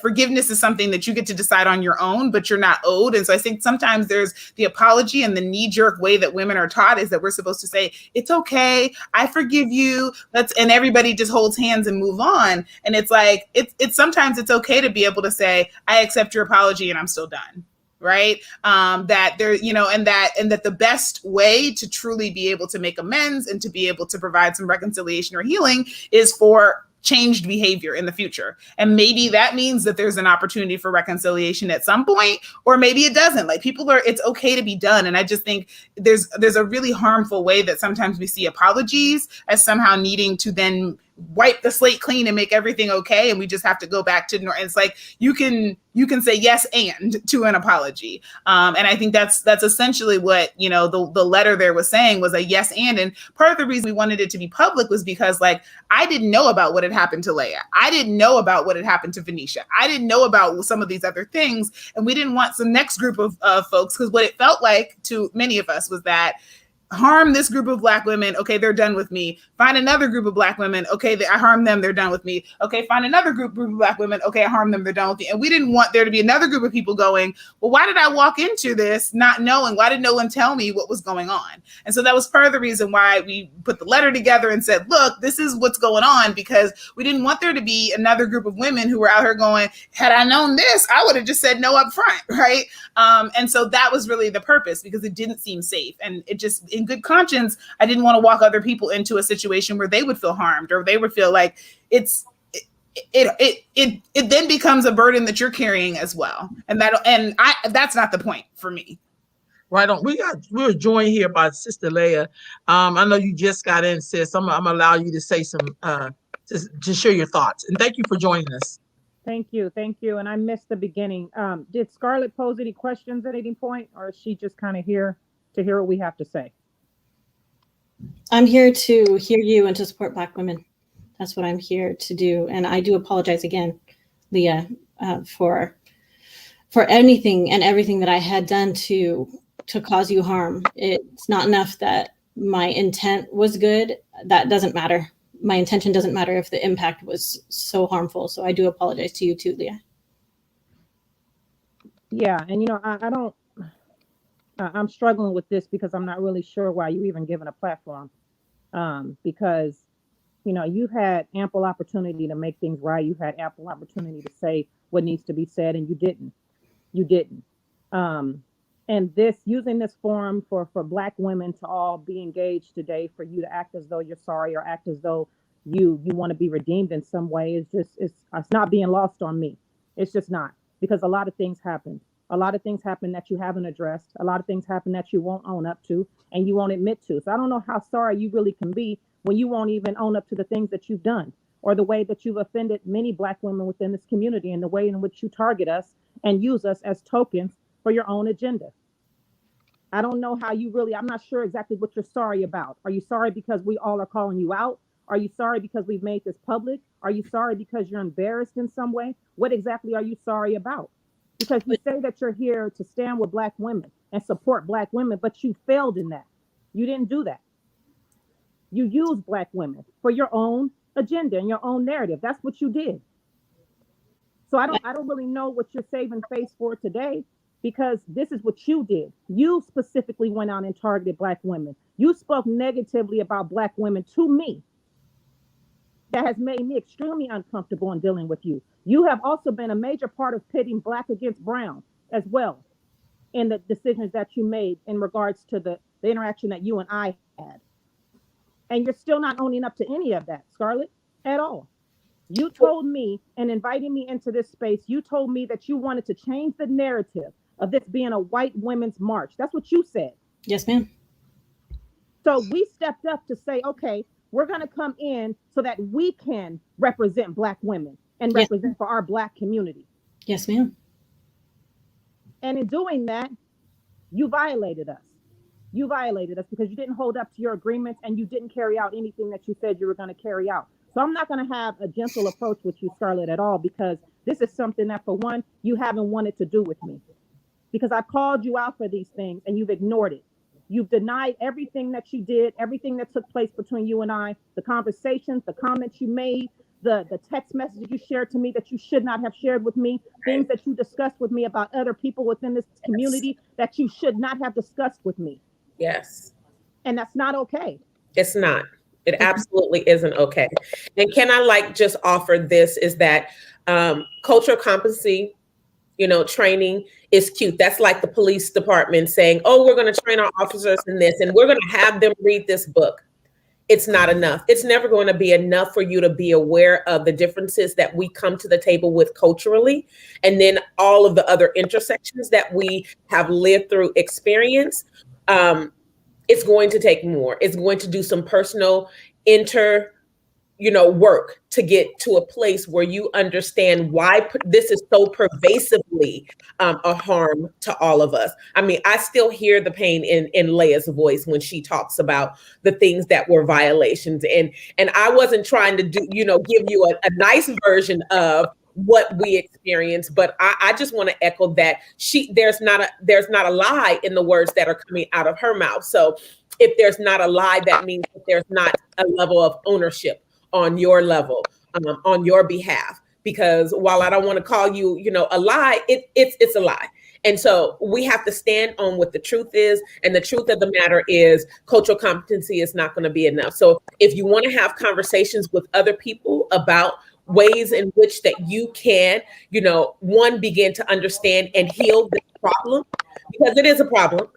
Forgiveness is something that you get to decide on your own, but you're not owed. And so I think sometimes there's the apology, and the knee-jerk way that women are taught is that we're supposed to say, it's okay, I forgive you, and everybody just holds hands and move on. And it's like, it's sometimes it's okay to be able to say, I accept your apology and I'm still done. Right. That there, and that the best way to truly be able to make amends and to be able to provide some reconciliation or healing is for changed behavior in the future. And maybe that means that there's an opportunity for reconciliation at some point, or maybe it doesn't. Like, it's okay to be done. And I just think there's a really harmful way that sometimes we see apologies as somehow needing to then wipe the slate clean and make everything okay, and we just have to go back to it's like you can say yes and to an apology, and I think that's essentially what the letter there was saying, was a yes and part of the reason we wanted it to be public was because, like, I didn't know about what had happened to Leia, I didn't know about what had happened to Venetia, I didn't know about some of these other things, and we didn't want some next group of folks, because what it felt like to many of us was that harm this group of Black women, okay, they're done with me. Find another group of Black women, okay, I harm them, they're done with me. Okay, find another group of Black women, okay, I harm them, they're done with me. And we didn't want there to be another group of people going, well, why did I walk into this not knowing? Why did no one tell me what was going on? And so that was part of the reason why we put the letter together and said, look, this is what's going on, because we didn't want there to be another group of women who were out here going, had I known this, I would have just said no up front, right? And so that was really the purpose, because it didn't seem safe. And it just, in good conscience, I didn't want to walk other people into a situation where they would feel harmed, or they would feel like it then becomes a burden that you're carrying as well. And that's not the point for me. Right on. We were joined here by Sister Leia. I know you just got in, sis. I'm gonna allow you to say some to share your thoughts. And thank you for joining us. Thank you. And I missed the beginning. Did Scarlett pose any questions at any point, or is she just kind of here to hear what we have to say? I'm here to hear you and to support Black women. That's what I'm here to do. And I do apologize again, Leah, for anything and everything that I had done to cause you harm. It's not enough that my intent was good, that doesn't matter. My intention doesn't matter if the impact was so harmful. So I do apologize to you too, Leah. Yeah, and I don't. I'm struggling with this because I'm not really sure why you even given a platform. Because you've had ample opportunity to make things right. You've had ample opportunity to say what needs to be said, and you didn't. You didn't. And using this forum for Black women to all be engaged today, for you to act as though you're sorry or act as though you want to be redeemed in some way, is just it's not being lost on me. It's just not, because a lot of things happen. A lot of things happen that you haven't addressed. A lot of things happen that you won't own up to and you won't admit to. So I don't know how sorry you really can be when you won't even own up to the things that you've done, or the way that you've offended many Black women within this community, and the way in which you target us and use us as tokens for your own agenda. I don't know how you really, I'm not sure exactly what you're sorry about. Are you sorry because we all are calling you out? Are you sorry because we've made this public? Are you sorry because you're embarrassed in some way? What exactly are you sorry about? Because you say that you're here to stand with Black women and support Black women, but you failed in that. You didn't do that. You used Black women for your own agenda and your own narrative. That's what you did. So I don't really know what you're saving face for today, because this is what you did. You specifically went out and targeted Black women. You spoke negatively about Black women to me. That has made me extremely uncomfortable in dealing with you. You have also been a major part of pitting Black against brown as well, in the decisions that you made in regards to the interaction that you and I had. And you're still not owning up to any of that, Scarlett, at all. You told me, and inviting me into this space, you told me that you wanted to change the narrative of this being a white women's march. That's what you said. Yes, ma'am. So we stepped up to say, okay, we're going to come in so that we can represent Black women and represent for our Black community. Yes, ma'am. And in doing that, you violated us. You violated us because you didn't hold up to your agreements, and you didn't carry out anything that you said you were going to carry out. So I'm not going to have a gentle approach with you, Scarlett, at all, because this is something that, for one, you haven't wanted to do with me, because I called you out for these things and you've ignored it. You've denied everything that you did, everything that took place between you and I, the conversations, the comments you made, the text messages you shared to me that you should not have shared with me, things that you discussed with me about other people within this community that you should not have discussed with me. Yes. And that's not okay. It's not. It absolutely isn't okay. And can I just offer this, is that cultural competency, training is cute. That's like the police department saying, oh, we're going to train our officers in this, and we're going to have them read this book. It's not enough. It's never going to be enough for you to be aware of the differences that we come to the table with culturally, and then all of the other intersections that we have lived through experience. It's going to take more. It's going to do some personal work to get to a place where you understand why this is so pervasively a harm to all of us. I mean, I still hear the pain in Leia's voice when she talks about the things that were violations. And I wasn't trying to give you a nice version of what we experienced, but I just want to echo that there's not a lie in the words that are coming out of her mouth. So if there's not a lie, that means that there's not a level of ownership on your level, on your behalf. Because while I don't want to call you, a lie, it's a lie. And so we have to stand on what the truth is. And the truth of the matter is cultural competency is not going to be enough. So if you want to have conversations with other people about ways in which that you can, one, begin to understand and heal this problem, because it is a problem,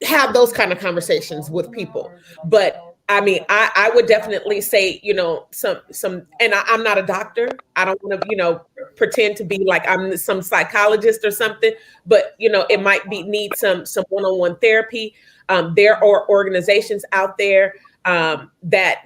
have those kind of conversations with people. But I mean, I would definitely say, some, and I'm not a doctor. I don't want to, pretend to be like I'm some psychologist or something, but, it might need some one-on-one therapy. There are organizations out there that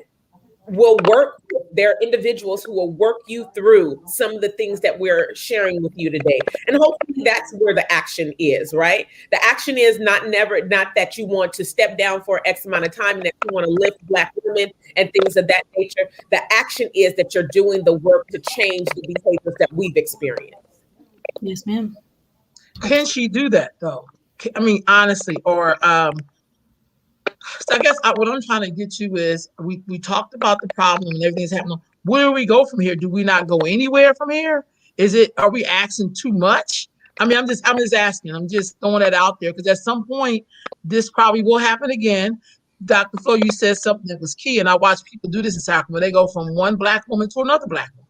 will work. There are individuals who will work you through some of the things that we're sharing with you today. And hopefully that's where the action is, right? The action is not that you want to step down for X amount of time and that you want to lift Black women and things of that nature. The action is that you're doing the work to change the behaviors that we've experienced. Yes, ma'am. Can she do that though? I mean, honestly, or So I guess what I'm trying to get to is we talked about the problem and everything's happening. Where do we go from here? Do we not go anywhere from here? Are we asking too much? I mean, I'm just asking. I'm just throwing that out there because at some point this probably will happen again. Dr. Flo, you said something that was key, and I watch people do this in Sacramento. They go from one black woman to another black woman.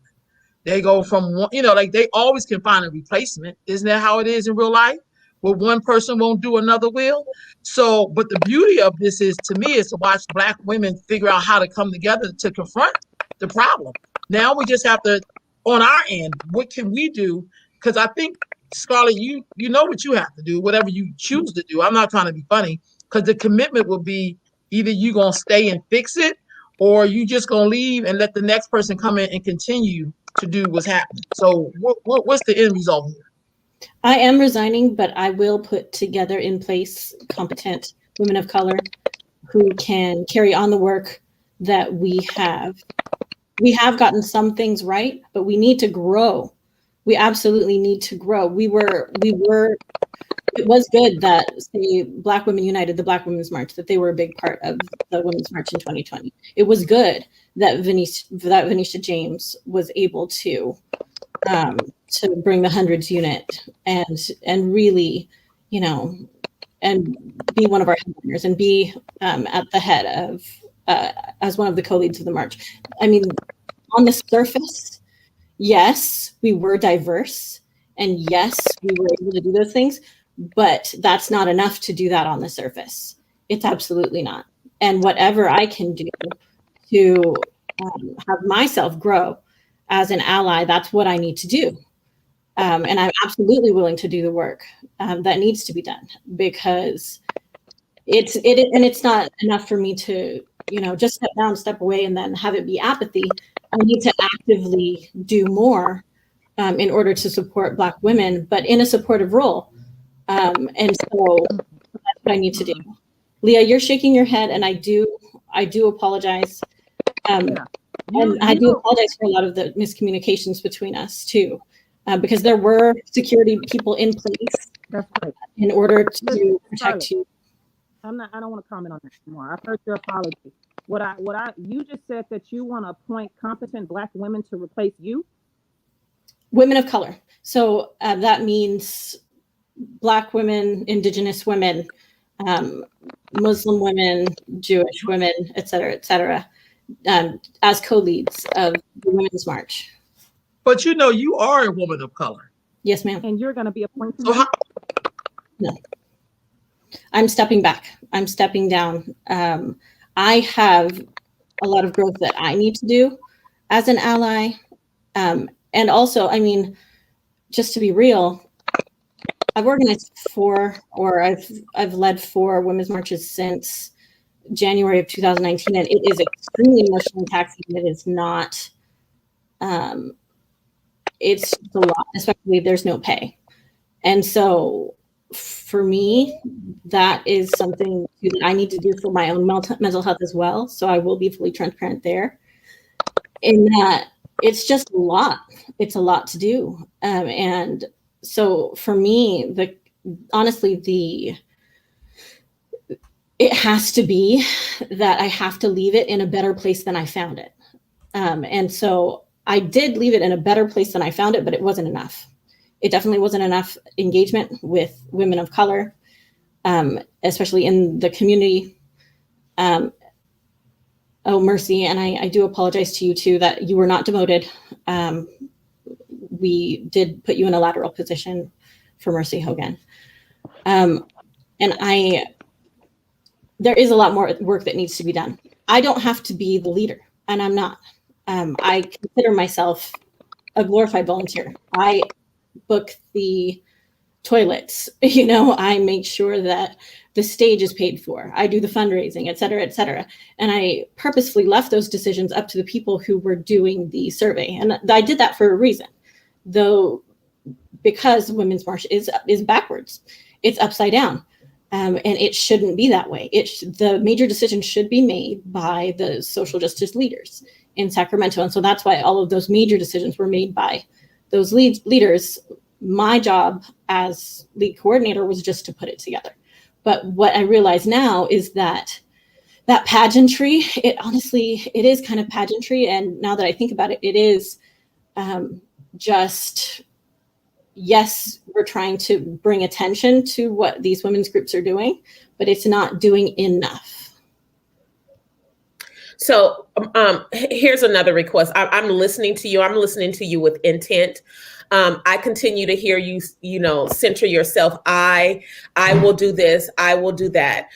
They go from one, like they always can find a replacement. Isn't that how it is in real life? Where one person won't do, another will. So, but the beauty of this is, to me, is to watch black women figure out how to come together to confront the problem. Now we just have to, on our end, what can we do? Because I think, Scarlett, you know what you have to do, whatever you choose to do. I'm not trying to be funny, because the commitment will be either you gonna stay and fix it, or you just gonna leave and let the next person come in and continue to do what's happening. So what's the end result here? I am resigning, but I will put together in place competent women of color who can carry on the work that we have. We have gotten some things right, but we need to grow. We absolutely need to grow. It was good that, say, Black Women United, the Black Women's March, that they were a big part of the Women's March in 2020. It was good that Venetia James was able to bring the hundreds unit and really, and be one of our headliners and be at the head of as one of the co-leads of the march. I mean, on the surface, yes, we were diverse, and yes, we were able to do those things, but that's not enough to do that on the surface. It's absolutely not. And whatever I can do to have myself grow as an ally, that's what I need to do. And I'm absolutely willing to do the work that needs to be done, because it's not enough for me to, just step down, step away, and then have it be apathy. I need to actively do more in order to support Black women, but in a supportive role. And so that's what I need to do. Leah, you're shaking your head, and I do apologize. And I do apologize for a lot of the miscommunications between us too, because there were security people in place. That's right. In order to protect you. I don't want to comment on that anymore. I've heard your apology. You just said that you want to appoint competent Black women to replace you? Women of color. So that means Black women, Indigenous women, Muslim women, Jewish women, et cetera, as co-leads of the Women's March. But you are a woman of color. Yes, ma'am. And you're going to be appointed? So No. I'm stepping back. I'm stepping down. I have a lot of growth that I need to do as an ally. And also, I mean, just to be real, I've organized I've led 4 women's marches since January of 2019, and it is extremely emotionally taxing. It is not, it's a lot, especially if there's no pay. And so for me, that is something that I need to do for my own mental health as well. So I will be fully transparent there. In that, it's just a lot. It's a lot to do. And so for me, it has to be that I have to leave it in a better place than I found it. And so I did leave it in a better place than I found it, but it wasn't enough. It definitely wasn't enough engagement with women of color, especially in the community. Oh, Mercy, and I do apologize to you too that you were not demoted. We did put you in a lateral position for Mercy Hogan. And there is a lot more work that needs to be done. I don't have to be the leader, and I'm not. I consider myself a glorified volunteer. I book the toilets, I make sure that the stage is paid for. I do the fundraising, et cetera, et cetera. And I purposefully left those decisions up to the people who were doing the survey. And I did that for a reason, though, because Women's March is backwards. It's upside down. And it shouldn't be that way. The major decisions should be made by the social justice leaders in Sacramento. And so that's why all of those major decisions were made by those leaders. My job as lead coordinator was just to put it together. But what I realize now is that that pageantry. It honestly, it is kind of pageantry. And now that I think about it, it is just, yes, we're trying to bring attention to what these women's groups are doing, but it's not doing enough. So here's another request. I'm listening to you. I'm listening to you with intent. I continue to hear you, center yourself. I will do this. I will do that.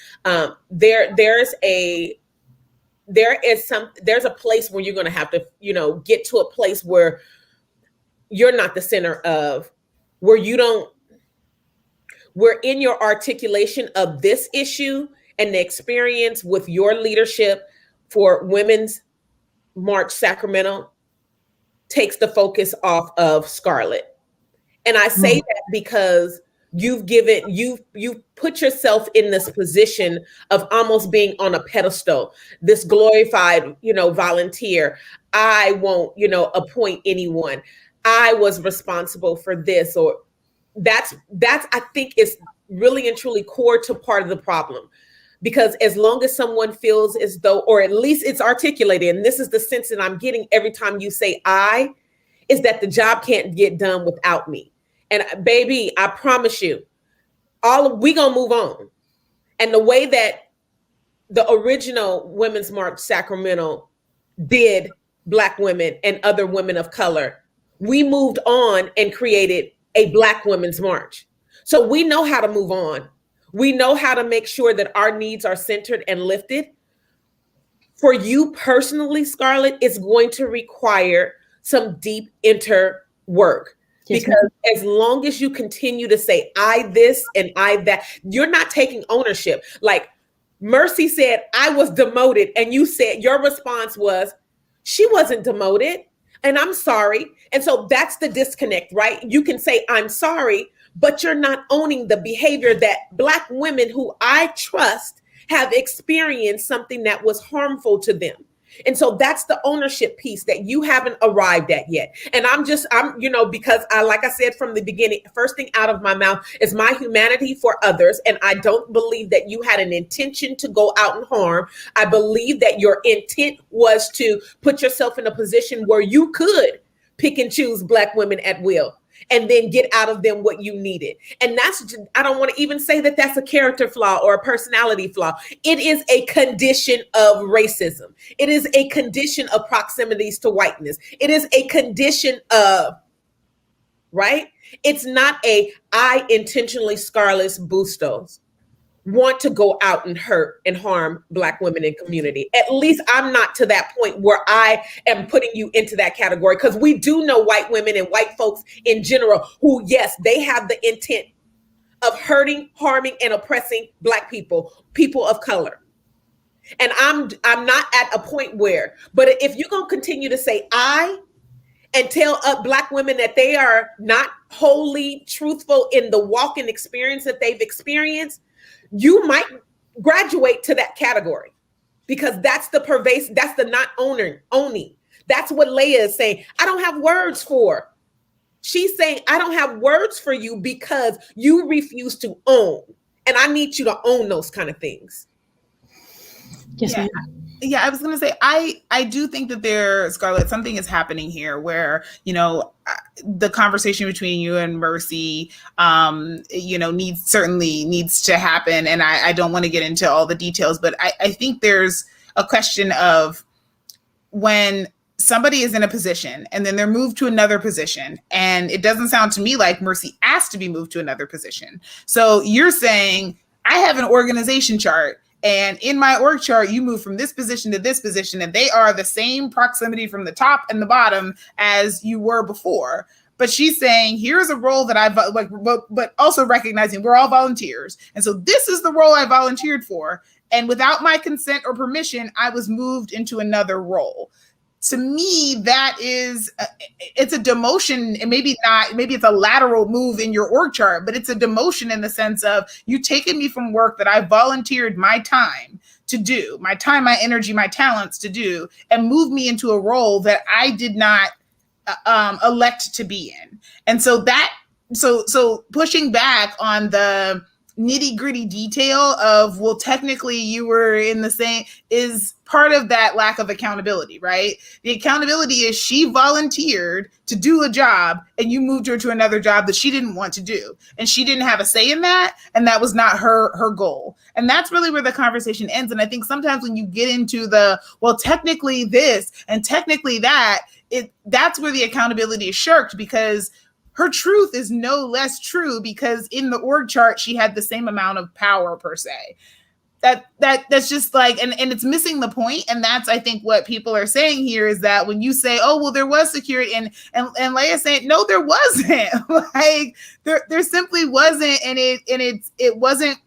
There's a place where you're going to have to, get to a place where you're not the center of, where in your articulation of this issue and the experience with your leadership for Women's March Sacramento takes the focus off of Scarlett. And I say that because you've put yourself in this position of almost being on a pedestal, this glorified, volunteer. I won't, appoint anyone. I was responsible for this, or that's I think is really and truly core to part of the problem. Because as long as someone feels as though, or at least it's articulated, and this is the sense that I'm getting every time you say I, is that the job can't get done without me. And baby, I promise you, we gonna move on. And the way that the original Women's March Sacramento did Black women and other women of color, we moved on and created a Black Women's March. So we know how to move on. We know how to make sure that our needs are centered and lifted. For you personally, Scarlett, it's going to require some deep inner work. Yes, because as long as you continue to say, I this and I that, you're not taking ownership. Like Mercy said, I was demoted. And you said, your response was, she wasn't demoted. And I'm sorry. And so that's the disconnect, right? You can say, I'm sorry, but you're not owning the behavior that Black women who I trust have experienced something that was harmful to them. And so that's the ownership piece that you haven't arrived at yet. And I'm because like I said from the beginning, first thing out of my mouth is my humanity for others. And I don't believe that you had an intention to go out and harm. I believe that your intent was to put yourself in a position where you could pick and choose Black women at will, and then get out of them what you needed. And I don't want to even say that that's a character flaw or a personality flaw. It is a condition of racism. It is a condition of proximities to whiteness. It is a condition of, right? It's not I intentionally, Scarlett Bustos, want to go out and hurt and harm Black women in community. At least I'm not to that point where I am putting you into that category, because we do know white women and white folks in general who, yes, they have the intent of hurting, harming, and oppressing Black people of color. And I'm not at a point where, but if you're going to continue to say I and tell Black women that they are not wholly truthful in the walk and experience that they've experienced, you might graduate to that category, because that's the not owning. That's what Leah is saying. I don't have words for. She's saying, I don't have words for you because you refuse to own. And I need you to own those kind of things. Yes, ma'am. Yeah, I was going to say, I do think that Scarlett, something is happening here where, the conversation between you and Mercy, needs to happen. And I don't want to get into all the details, but I think there's a question of when somebody is in a position and then they're moved to another position. And it doesn't sound to me like Mercy asked to be moved to another position. So you're saying, I have an organization chart, and in my org chart, you move from this position to this position, and they are the same proximity from the top and the bottom as you were before. But she's saying, here's a role that but also recognizing we're all volunteers. And so this is the role I volunteered for. And without my consent or permission, I was moved into another role. To me, that is, it's a demotion, and maybe it's a lateral move in your org chart, but it's a demotion in the sense of you taking me from work that I volunteered my time to do, my time, my energy, my talents to do, and move me into a role that I did not elect to be in. And so so pushing back on the nitty gritty detail of, well, technically you were in the same, is part of that lack of accountability, right? The accountability is she volunteered to do a job and you moved her to another job that she didn't want to do. And she didn't have a say in that. And that was not her goal. And that's really where the conversation ends. And I think sometimes when you get into the, well, technically this and technically that, that's where the accountability is shirked, because her truth is no less true because in the org chart, she had the same amount of power per se. That's just like, and it's missing the point. And that's, I think, what people are saying here is that when you say, oh, well, there was security, and Leia's saying, no, there wasn't. Like there simply wasn't. And it wasn't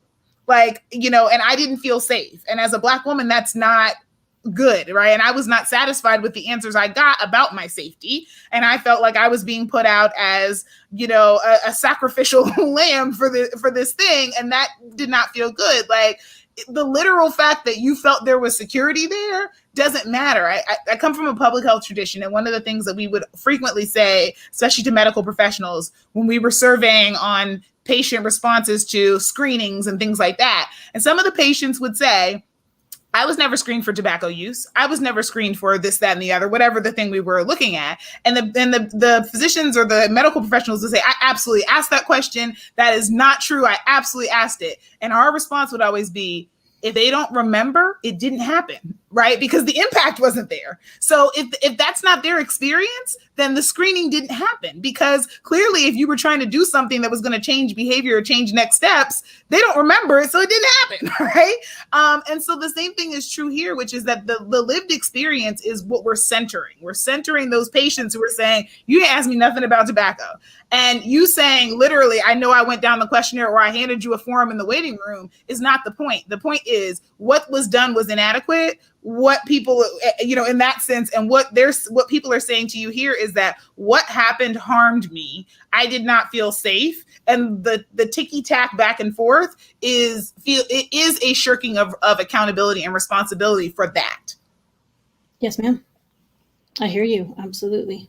like, you know, and I didn't feel safe. And as a Black woman, that's not good, right? And I was not satisfied with the answers I got about my safety. And I felt like I was being put out as, you know, a sacrificial lamb for this thing. And that did not feel good. Like, the literal fact that you felt there was security there doesn't matter. I come from a public health tradition. And one of the things that we would frequently say, especially to medical professionals, when we were surveying on patient responses to screenings and things like that, and some of the patients would say, I was never screened for tobacco use. I was never screened for this, that, and the other, whatever the thing we were looking at. And the physicians or the medical professionals would say, I absolutely asked that question. That is not true. I absolutely asked it. And our response would always be, if they don't remember, it didn't happen, right? Because the impact wasn't there. So if that's not their experience, then the screening didn't happen, because clearly if you were trying to do something that was going to change behavior or change next steps, they don't remember it. So it didn't happen, right? And so the same thing is true here, which is that the lived experience is what we're centering. We're centering those patients who are saying, you didn't ask me nothing about tobacco. And you saying, literally, I know I went down the questionnaire or I handed you a form in the waiting room is not the point. The point is what was done was inadequate. What people, you know, in that sense, and what people are saying to you here is that what happened harmed me. I did not feel safe. And the ticky tack back and forth is a shirking of accountability and responsibility for that. Yes, ma'am. I hear you. Absolutely.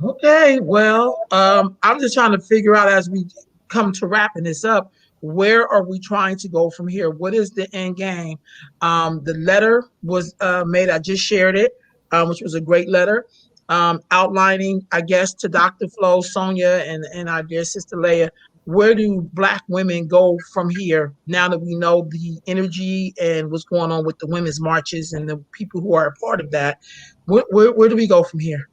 Okay, well, I'm just trying to figure out as we come to wrapping this up, where are we trying to go from here? What is the end game? The letter was made, I just shared it, which was a great letter, outlining, I guess, to Dr. Flo, Sonia, and our dear sister Leia, where do Black women go from here now that we know the energy and what's going on with the women's marches and the people who are a part of that? Where do we go from here?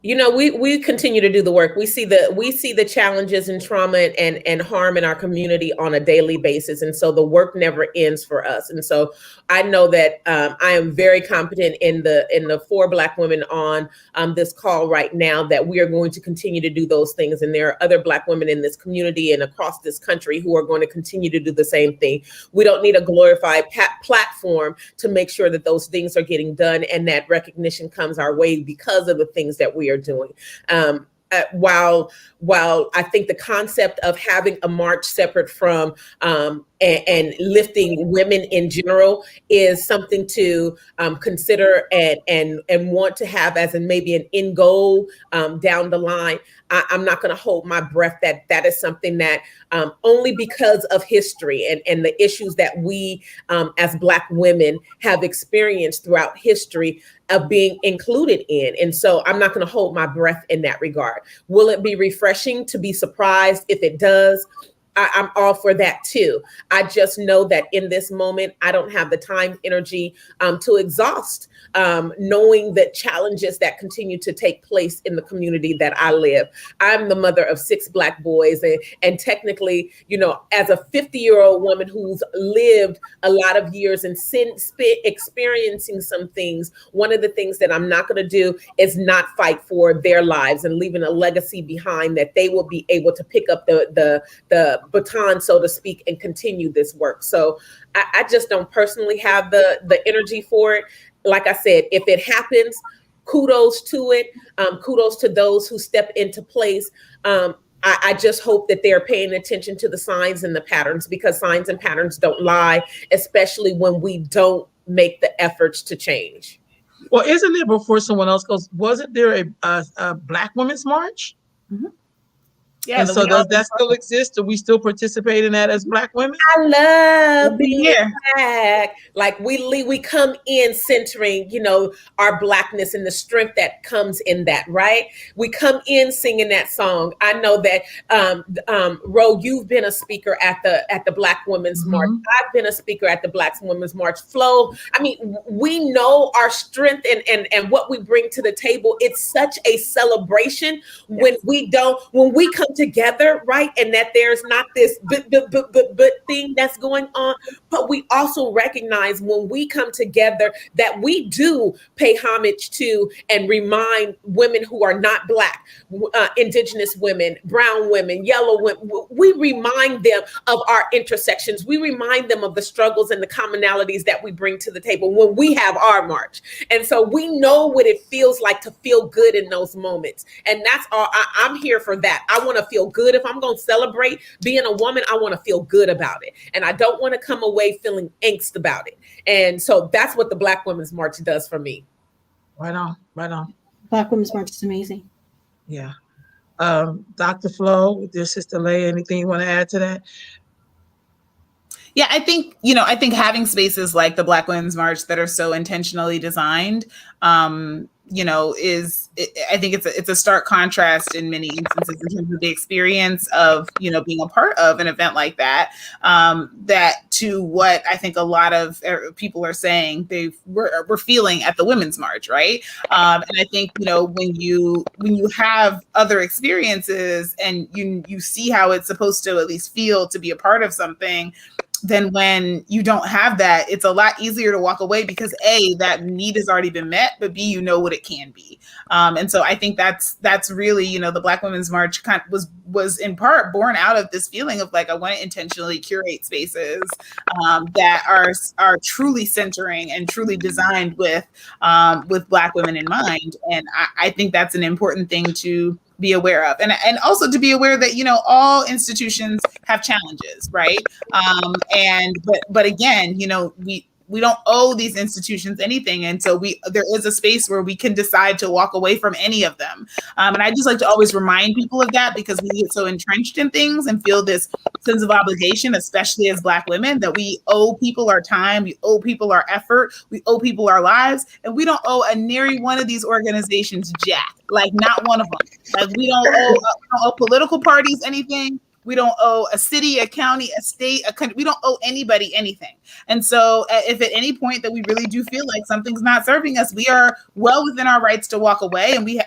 You know, we continue to do the work. We see the challenges and trauma and harm in our community on a daily basis. And so the work never ends for us. And so I know that I am very confident in the 4 Black women on this call right now that we are going to continue to do those things. And there are other Black women in this community and across this country who are going to continue to do the same thing. We don't need a glorified platform to make sure that those things are getting done and that recognition comes our way because of the things that we are doing. While I think the concept of having a march separate from and lifting women in general is something to consider and want to have as maybe an end goal down the line, I'm not going to hold my breath that is something that only because of history and the issues that we as Black women have experienced throughout history of being included in. And so I'm not going to hold my breath in that regard. Will it be refreshing to be surprised if it does? I'm all for that too. I just know that in this moment, I don't have the time, energy to exhaust knowing the challenges that continue to take place in the community that I live. I'm the mother of 6 Black boys, and technically, you know, as a 50-year-old woman who's lived a lot of years and experiencing some things, one of the things that I'm not going to do is not fight for their lives and leaving a legacy behind that they will be able to pick up the baton, so to speak, and continue this work. So I just don't personally have the energy for it. Like I said, if it happens, kudos to it. Kudos to those who step into place. I just hope that they're paying attention to the signs and the patterns, because signs and patterns don't lie, especially when we don't make the efforts to change. Well, isn't there, before someone else goes, wasn't there a Black Women's March? Mm-hmm. Yeah, And so does that still exist? Do we still participate in that as Black women? I love being here. Black. Like we come in centering, our Blackness and the strength that comes in that, right? We come in singing that song. I know that Ro, you've been a speaker at the Black Women's March. I've been a speaker at the Black Women's March. Flo, I mean, we know our strength and what we bring to the table. It's such a celebration when we come together, right? And that there's not this but thing that's going on, but we also recognize when we come together that we do pay homage to and remind women who are not Black, Indigenous women, brown women, yellow women. We remind them of our intersections. We remind them of the struggles and the commonalities that we bring to the table when we have our march. And so we know what it feels like to feel good in those moments. And that's all. I'm here for that. I want to feel good. If I'm going to celebrate being a woman, I want to feel good about it. And I don't want to come away feeling angst about it. And so that's what the Black Women's March does for me. Right on, right on. Black Women's March is amazing. Yeah. Dr. Flo, dear Sister Leah, anything you want to add to that? Yeah, I think having spaces like the Black Women's March that are so intentionally designed, I think it's a stark contrast in many instances in terms of the experience of, being a part of an event like that, that to what I think a lot of people are saying we're feeling at the Women's March, right? And I think, when you have other experiences and you see how it's supposed to at least feel to be a part of something, then when you don't have that, it's a lot easier to walk away because A, that need has already been met, but B, what it can be. And so I think that's really, the Black Women's March was in part born out of this feeling of like, I want to intentionally curate spaces that are truly centering and truly designed with Black women in mind. And I think that's an important thing to be aware of, and also to be aware that all institutions have challenges, right? But again, we don't owe these institutions anything, and so there is a space where we can decide to walk away from any of them. And I just like to always remind people of that because we get so entrenched in things and feel this sense of obligation, especially as Black women, that we owe people our time, we owe people our effort, we owe people our lives, and we don't owe a nary one of these organizations jack, like not one of them. Like we don't owe political parties anything. We don't owe a city, a county, a state, a country. We don't owe anybody anything. And so if at any point that we really do feel like something's not serving us, we are well within our rights to walk away, and we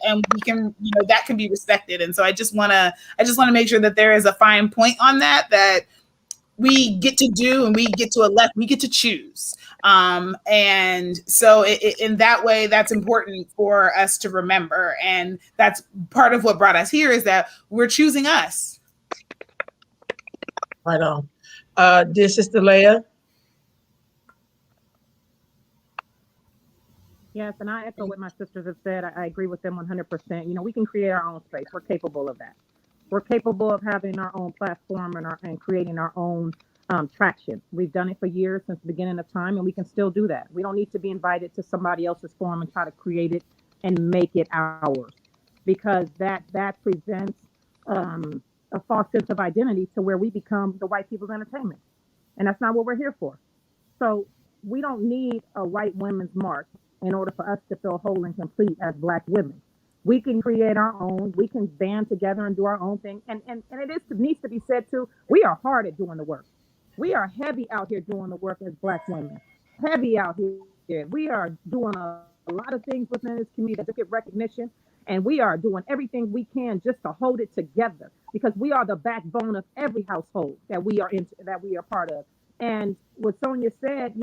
can, that can be respected. And so I just want to make sure that there is a fine point on that we get to do, and we get to elect, we get to choose. And so in that way, that's important for us to remember. And that's part of what brought us here, is that we're choosing us. Right on. Dear Sister Leah. Yes, and I echo what my sisters have said. I agree with them 100%. We can create our own space. We're capable of that. We're capable of having our own platform and creating our own traction. We've done it for years, since the beginning of time, and we can still do that. We don't need to be invited to somebody else's forum and try to create it and make it ours, because that presents a false sense of identity to where we become the white people's entertainment. And that's not what we're here for. So we don't need a white women's march in order for us to feel whole and complete as Black women. We can create our own. We can band together and do our own thing. And needs to be said too, we are hard at doing the work. We are heavy out here doing the work as Black women. Heavy out here. We are doing a lot of things within this community that get recognition. And we are doing everything we can just to hold it together, because we are the backbone of every household that we are part of. And what Sonia said,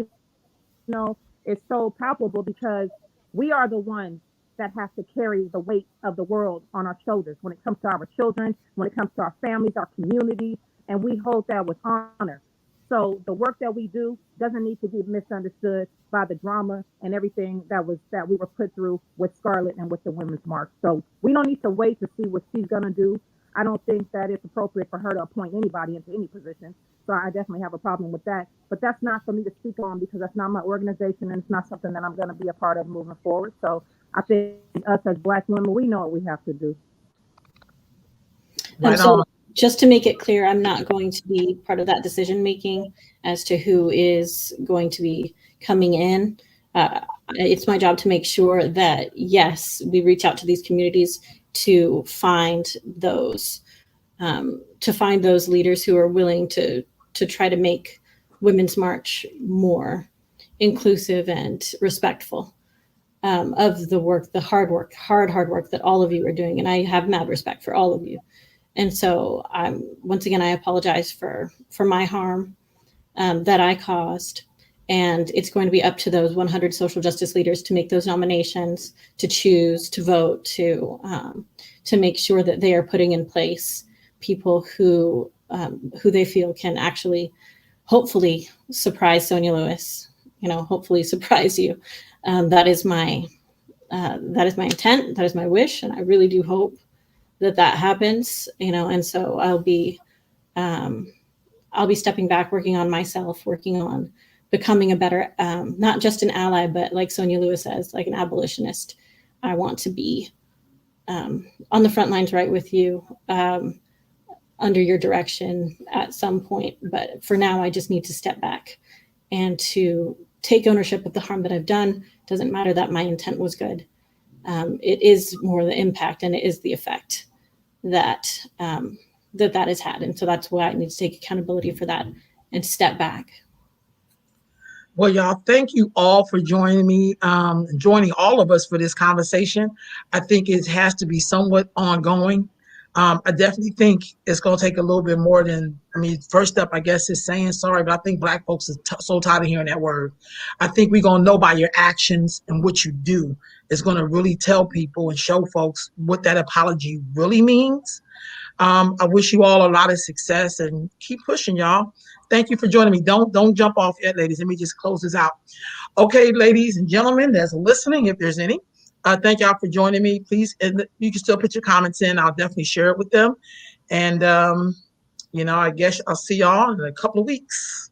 is so palpable, because we are the ones that have to carry the weight of the world on our shoulders when it comes to our children, when it comes to our families, our communities, and we hold that with honor. So the work that we do doesn't need to be misunderstood by the drama and everything that we were put through with Scarlett and with the Women's March. So we don't need to wait to see what she's gonna do. I don't think that it's appropriate for her to appoint anybody into any position. So I definitely have a problem with that. But that's not for me to speak on because that's not my organization and it's not something that I'm going to be a part of moving forward. So I think us as Black women, we know what we have to do. Right so on. just to make it clear, I'm not going to be part of that decision making as to who is going to be coming in. It's my job to make sure that, yes, we reach out to these communities to find those leaders who are willing to try to make Women's March more inclusive and respectful of the work, the hard work that all of you are doing. And I have mad respect for all of you. And so once again, I apologize for my harm that I caused. And it's going to be up to those 100 social justice leaders to make those nominations, to choose, to vote, to make sure that they are putting in place people who they feel can actually, hopefully, surprise Sonia Lewis. Hopefully surprise you. That is my intent. That is my wish, and I really do hope that happens. And so I'll be stepping back, working on myself, working on becoming a better, not just an ally, but like Sonia Lewis says, like an abolitionist. I want to be on the front lines right with you, under your direction at some point. But for now, I just need to step back and to take ownership of the harm that I've done. Doesn't matter that my intent was good. It is more the impact and it is the effect that has had. And so that's why I need to take accountability for that and step back. Well, y'all, thank you all for joining me, joining all of us for this conversation. I think it has to be somewhat ongoing. I definitely think it's going to take a little bit more than, first up, I guess, is saying sorry, but I think Black folks are so tired of hearing that word. I think we're going to know by your actions and what you do is going to really tell people and show folks what that apology really means. I wish you all a lot of success and keep pushing, y'all. Thank you for joining me. Don't jump off yet, ladies. Let me just close this out. Okay, ladies and gentlemen, there's listening, if there's any. Thank y'all for joining me. Please, and you can still put your comments in. I'll definitely share it with them. And, I guess I'll see y'all in a couple of weeks.